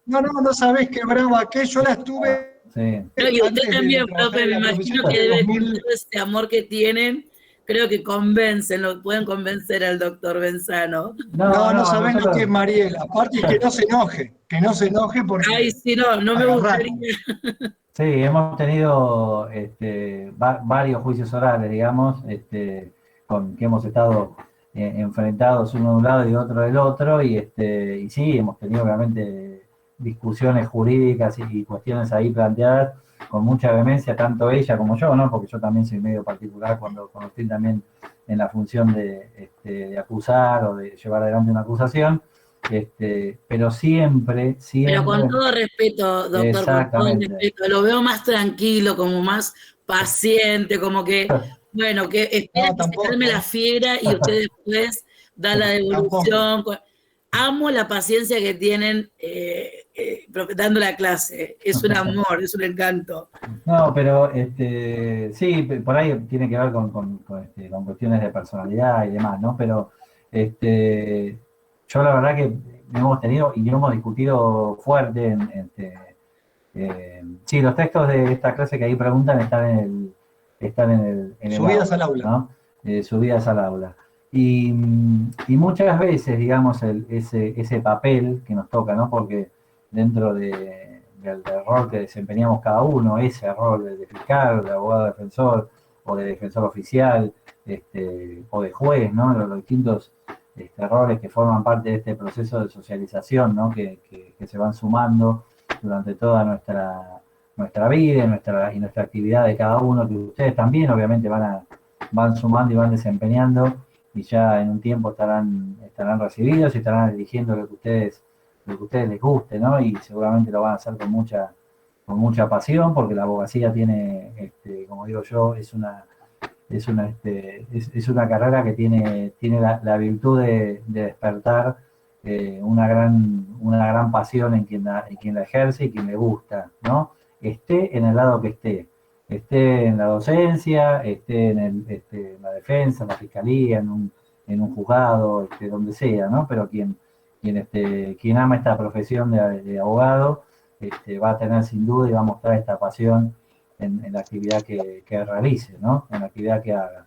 No sabés qué brava que yo la estuve Sí. No, y usted antes de también, trabajar profe, en me la imagino profesión que en el debe, con 2000. todo ese amor que tienen, creo que convencen, lo pueden convencer al doctor Benzano. No, No no, sabés lo que nosotros, es Mariela. Aparte que no se enoje Ay, porque sí, no, no me agarrate. gustaría. sí, hemos tenido varios juicios orales, digamos, con que hemos estado enfrentados uno de un lado y otro del otro, y sí, hemos tenido obviamente discusiones jurídicas y cuestiones ahí planteadas con mucha vehemencia, tanto ella como yo, ¿no? Porque yo también soy medio particular cuando estoy también en la función de acusar o de llevar adelante una acusación, pero siempre, Pero siempre, con todo respeto, doctor, con todo el exactamente. respeto, lo veo más tranquilo, como más paciente, como que, bueno, que espera No, que se calme tampoco, la fiera y usted después da la tampoco. devolución. Amo la paciencia que tienen dando la clase. Es un amor, es un encanto. No, pero sí, por ahí tiene que ver con cuestiones de personalidad y demás, ¿no? Pero yo la verdad que hemos tenido y hemos discutido fuerte sí, los textos de esta clase que ahí preguntan están en el Subidas al aula, aula. ¿no? Subidas al aula. Y muchas veces, digamos, ese papel que nos toca, ¿no? Porque dentro del rol que desempeñamos cada uno, ese rol de fiscal, de abogado defensor, o de defensor oficial, o de juez, ¿no? Los distintos roles que forman parte de este proceso de socialización, ¿no? Que se van sumando durante toda nuestra vida y nuestra actividad de cada uno, que ustedes también obviamente van sumando y van desempeñando, y ya en un tiempo estarán recibidos y estarán eligiendo lo que ustedes les guste, ¿no? Y seguramente lo van a hacer con mucha pasión, porque la abogacía tiene, como digo yo, es una carrera que tiene la virtud de despertar una gran pasión en quien la ejerce y quien le gusta, ¿no? Esté en el lado que esté en la docencia, esté en la defensa, en la fiscalía, en un juzgado, donde sea, ¿no? Pero quien ama esta profesión de abogado, va a tener sin duda y va a mostrar esta pasión en la actividad que realice, ¿no? En la actividad que haga.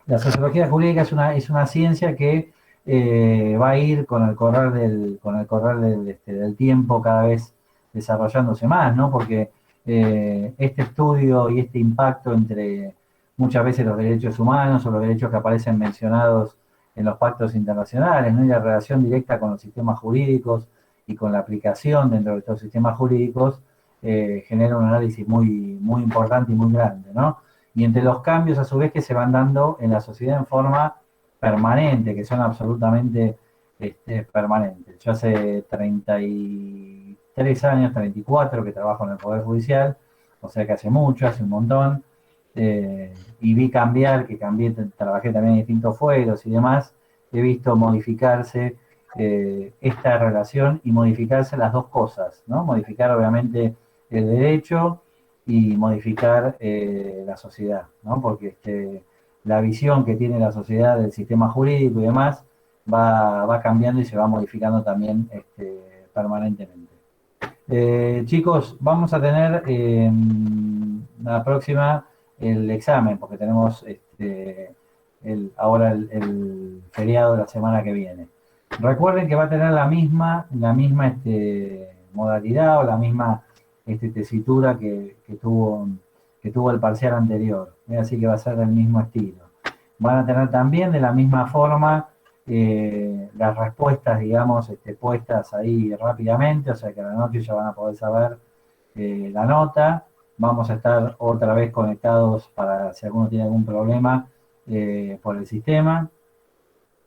La sociología jurídica es una ciencia que va a ir con el correr del tiempo cada vez desarrollándose más, ¿no? Porque este estudio y este impacto entre muchas veces los derechos humanos o los derechos que aparecen mencionados en los pactos internacionales, ¿no? Y la relación directa con los sistemas jurídicos y con la aplicación dentro de estos sistemas jurídicos genera un análisis muy, muy importante y muy grande, ¿no? Y entre los cambios a su vez que se van dando en la sociedad en forma permanente, que son absolutamente permanentes. Yo hace 33 años, 34, que trabajo en el Poder Judicial, o sea que hace mucho, hace un montón, y vi cambiar, trabajé también en distintos fueros y demás, he visto modificarse esta relación y modificarse las dos cosas, ¿no? Modificar obviamente el derecho y modificar la sociedad, ¿no? Porque la visión que tiene la sociedad del sistema jurídico y demás va cambiando y se va modificando también permanentemente. Chicos, vamos a tener la próxima el examen, porque tenemos ahora el feriado de la semana que viene. Recuerden que va a tener la misma modalidad o la misma tesitura que tuvo el parcial anterior, así que va a ser del mismo estilo. Van a tener también de la misma forma las respuestas, digamos, puestas ahí rápidamente, o sea que a la noche ya van a poder saber la nota. Vamos a estar otra vez conectados para si alguno tiene algún problema por el sistema.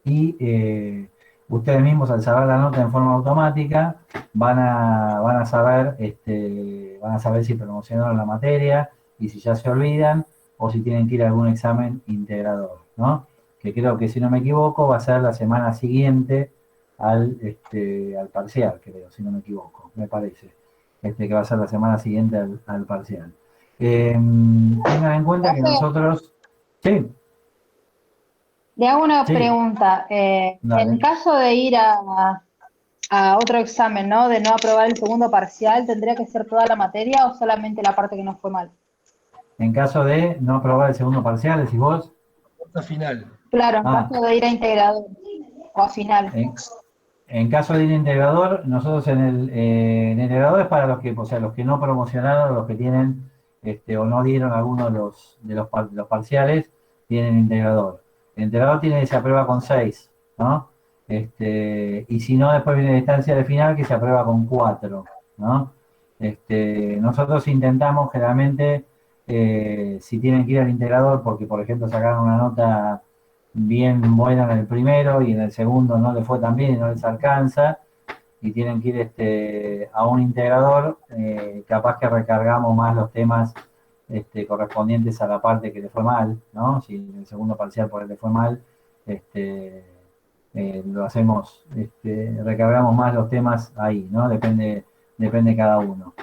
Y ustedes mismos, al saber la nota en forma automática, van a saber si promocionaron la materia y si ya se olvidan o si tienen que ir a algún examen integrador, ¿no? Que creo que, si no me equivoco, va a ser la semana siguiente al parcial, creo, si no me equivoco, me parece, que va a ser la semana siguiente al parcial. Tengan en cuenta que nosotros... Sí. Le hago una Sí. pregunta. En caso de ir a otro examen, ¿no? De no aprobar el segundo parcial, ¿tendría que ser toda la materia o solamente la parte que nos fue mal? En caso de no aprobar el segundo parcial, decís vos. Nota final. Claro, en caso de ir a integrador o a final. En caso de ir a integrador, nosotros en integrador es para los que no promocionaron, los que tienen o no dieron alguno de los parciales, tienen integrador. El integrador se aprueba con 6, ¿no? Y si no, después viene la instancia de final que se aprueba con 4, ¿no? Nosotros intentamos generalmente, si tienen que ir al integrador porque, por ejemplo, sacaron una nota bien buena en el primero y en el segundo no les fue tan bien y no les alcanza y tienen que ir a un integrador, capaz que recargamos más los temas correspondientes a la parte que le fue mal, ¿no? Si en el segundo parcial por él le fue mal, lo hacemos, recargamos más los temas ahí, ¿no? Depende cada uno.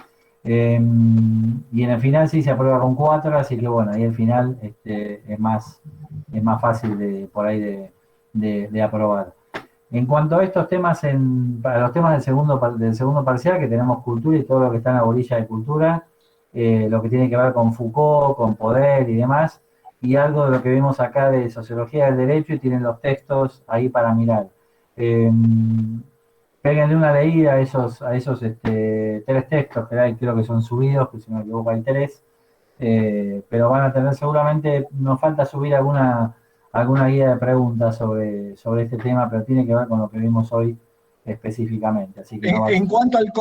Y en el final sí se aprueba con 4, así que bueno, ahí el final es más fácil por ahí de aprobar. En cuanto a estos temas, para los temas del segundo parcial, que tenemos cultura y todo lo que está en la bolilla de cultura, lo que tiene que ver con Foucault, con poder y demás, y algo de lo que vimos acá de sociología del derecho, y tienen los textos ahí para mirar. Péguenle una leída a esos 3 textos que hay, creo que son subidos, que si no me equivoco hay 3, pero van a tener seguramente, nos falta subir alguna guía de preguntas sobre este tema, pero tiene que ver con lo que vimos hoy específicamente. Así que en cuanto al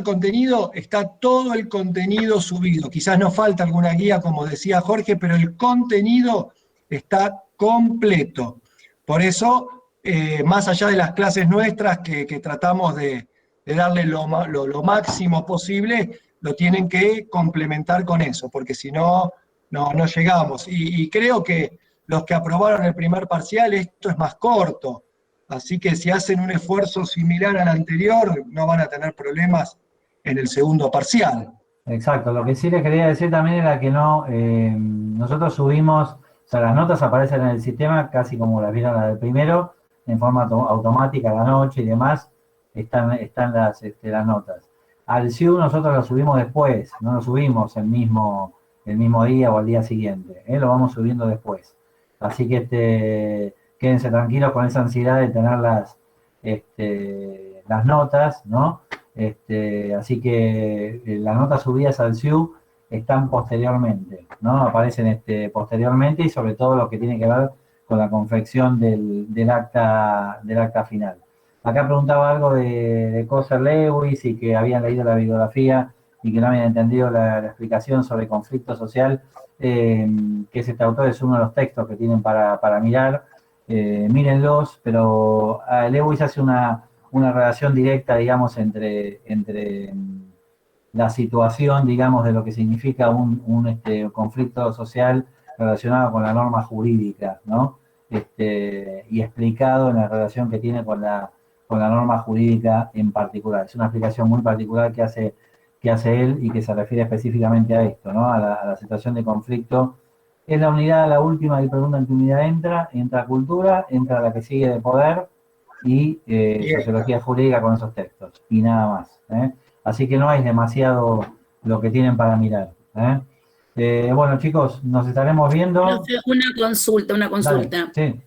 contenido, está todo el contenido subido. Quizás nos falta alguna guía, como decía Jorge, pero el contenido está completo. Por eso, más allá de las clases nuestras que tratamos de darle lo máximo posible, lo tienen que complementar con eso, porque si no, no llegamos. Y creo que los que aprobaron el primer parcial, esto es más corto. Así que si hacen un esfuerzo similar al anterior, no van a tener problemas en el segundo parcial. Exacto, lo que sí les quería decir también era que nosotros subimos, o sea, las notas aparecen en el sistema casi como las vieron las del primero, en forma automática a la noche y demás, están las notas. Al SIU nosotros lo subimos después, no lo subimos el mismo día o al día siguiente, lo vamos subiendo después. Así que quédense tranquilos con esa ansiedad de tener las notas, ¿no? Así que las notas subidas al SIU están posteriormente, ¿no? Aparecen posteriormente, y sobre todo lo que tiene que ver con la confección del acta final. Acá preguntaba algo de Coser Lewis y que habían leído la bibliografía y que no habían entendido la explicación sobre conflicto social, que este autor es uno de los textos que tienen para mirar. Mírenlos, pero Lewis hace una relación directa, digamos, entre la situación, digamos, de lo que significa un conflicto social relacionado con la norma jurídica, ¿no? Y explicado en la relación que tiene con la norma jurídica en particular. Es una explicación muy particular que hace que hace él y que se refiere específicamente a esto, ¿no? A la situación de conflicto. Es la unidad, la última que pregunta en qué unidad entra cultura, entra la que sigue de poder y sociología jurídica con esos textos, y nada más. Así que no es demasiado lo que tienen para mirar. Bueno, chicos, nos estaremos viendo. Una consulta. Dale, sí.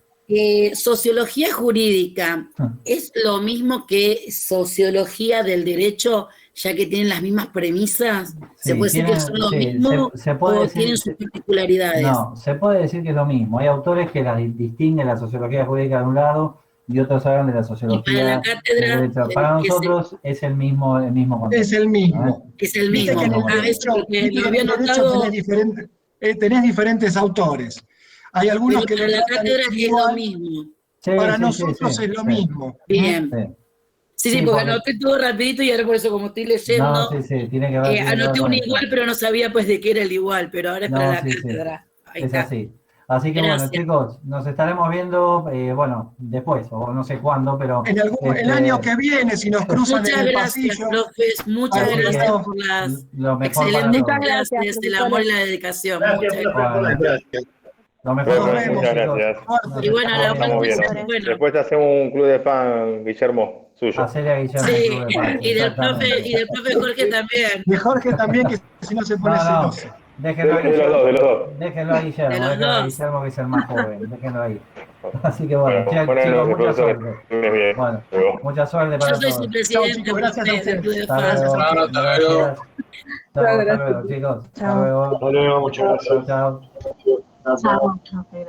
Sociología jurídica, ¿es lo mismo que sociología del derecho, ya que tienen las mismas premisas? ¿Se puede decir que son lo mismo o tienen sus particularidades? No, se puede decir que es lo mismo. Hay autores que las distinguen la sociología jurídica de un lado y otros hablan de la sociología para la cátedra, del derecho. Para nosotros es el mismo contexto. Es el mismo. Es el mismo. Tenés diferentes autores. Hay algunos que para la cátedra es lo mismo. Sí, para nosotros es lo mismo. Bien. Sí, porque anoté todo rapidito y ahora por eso como estoy leyendo, no, tiene que ver, anoté un igual, pero no sabía pues de qué era el igual, pero ahora es para la cátedra. Ahí es está. así. Así que Gracias. bueno, chicos, nos estaremos viendo, después, o no sé cuándo, pero... el año que viene, si nos cruzan en el pasillo. Profes, muchas gracias por las excelentes clases, el amor y la dedicación. Gracias. Lo mejor. Muchas gracias. Y bueno, después hacemos un club de fan, Guillermo, suyo. Hacerle a Guillermo sí, club de fan, y del profe Jorge también. De Jorge también, que si no se pone celoso. Déjenlo ahí. De los dos. Déjenlo ahí, Guillermo. Déjenlo a Guillermo, que es el más joven. Déjenlo ahí. Así que bueno, chicos, mucha suerte. Bueno, mucha suerte para todos. Yo soy su presidente. Gracias a ustedes. Hasta luego, chicos. Hasta luego. Muchas gracias. Chao. Chao, gracias.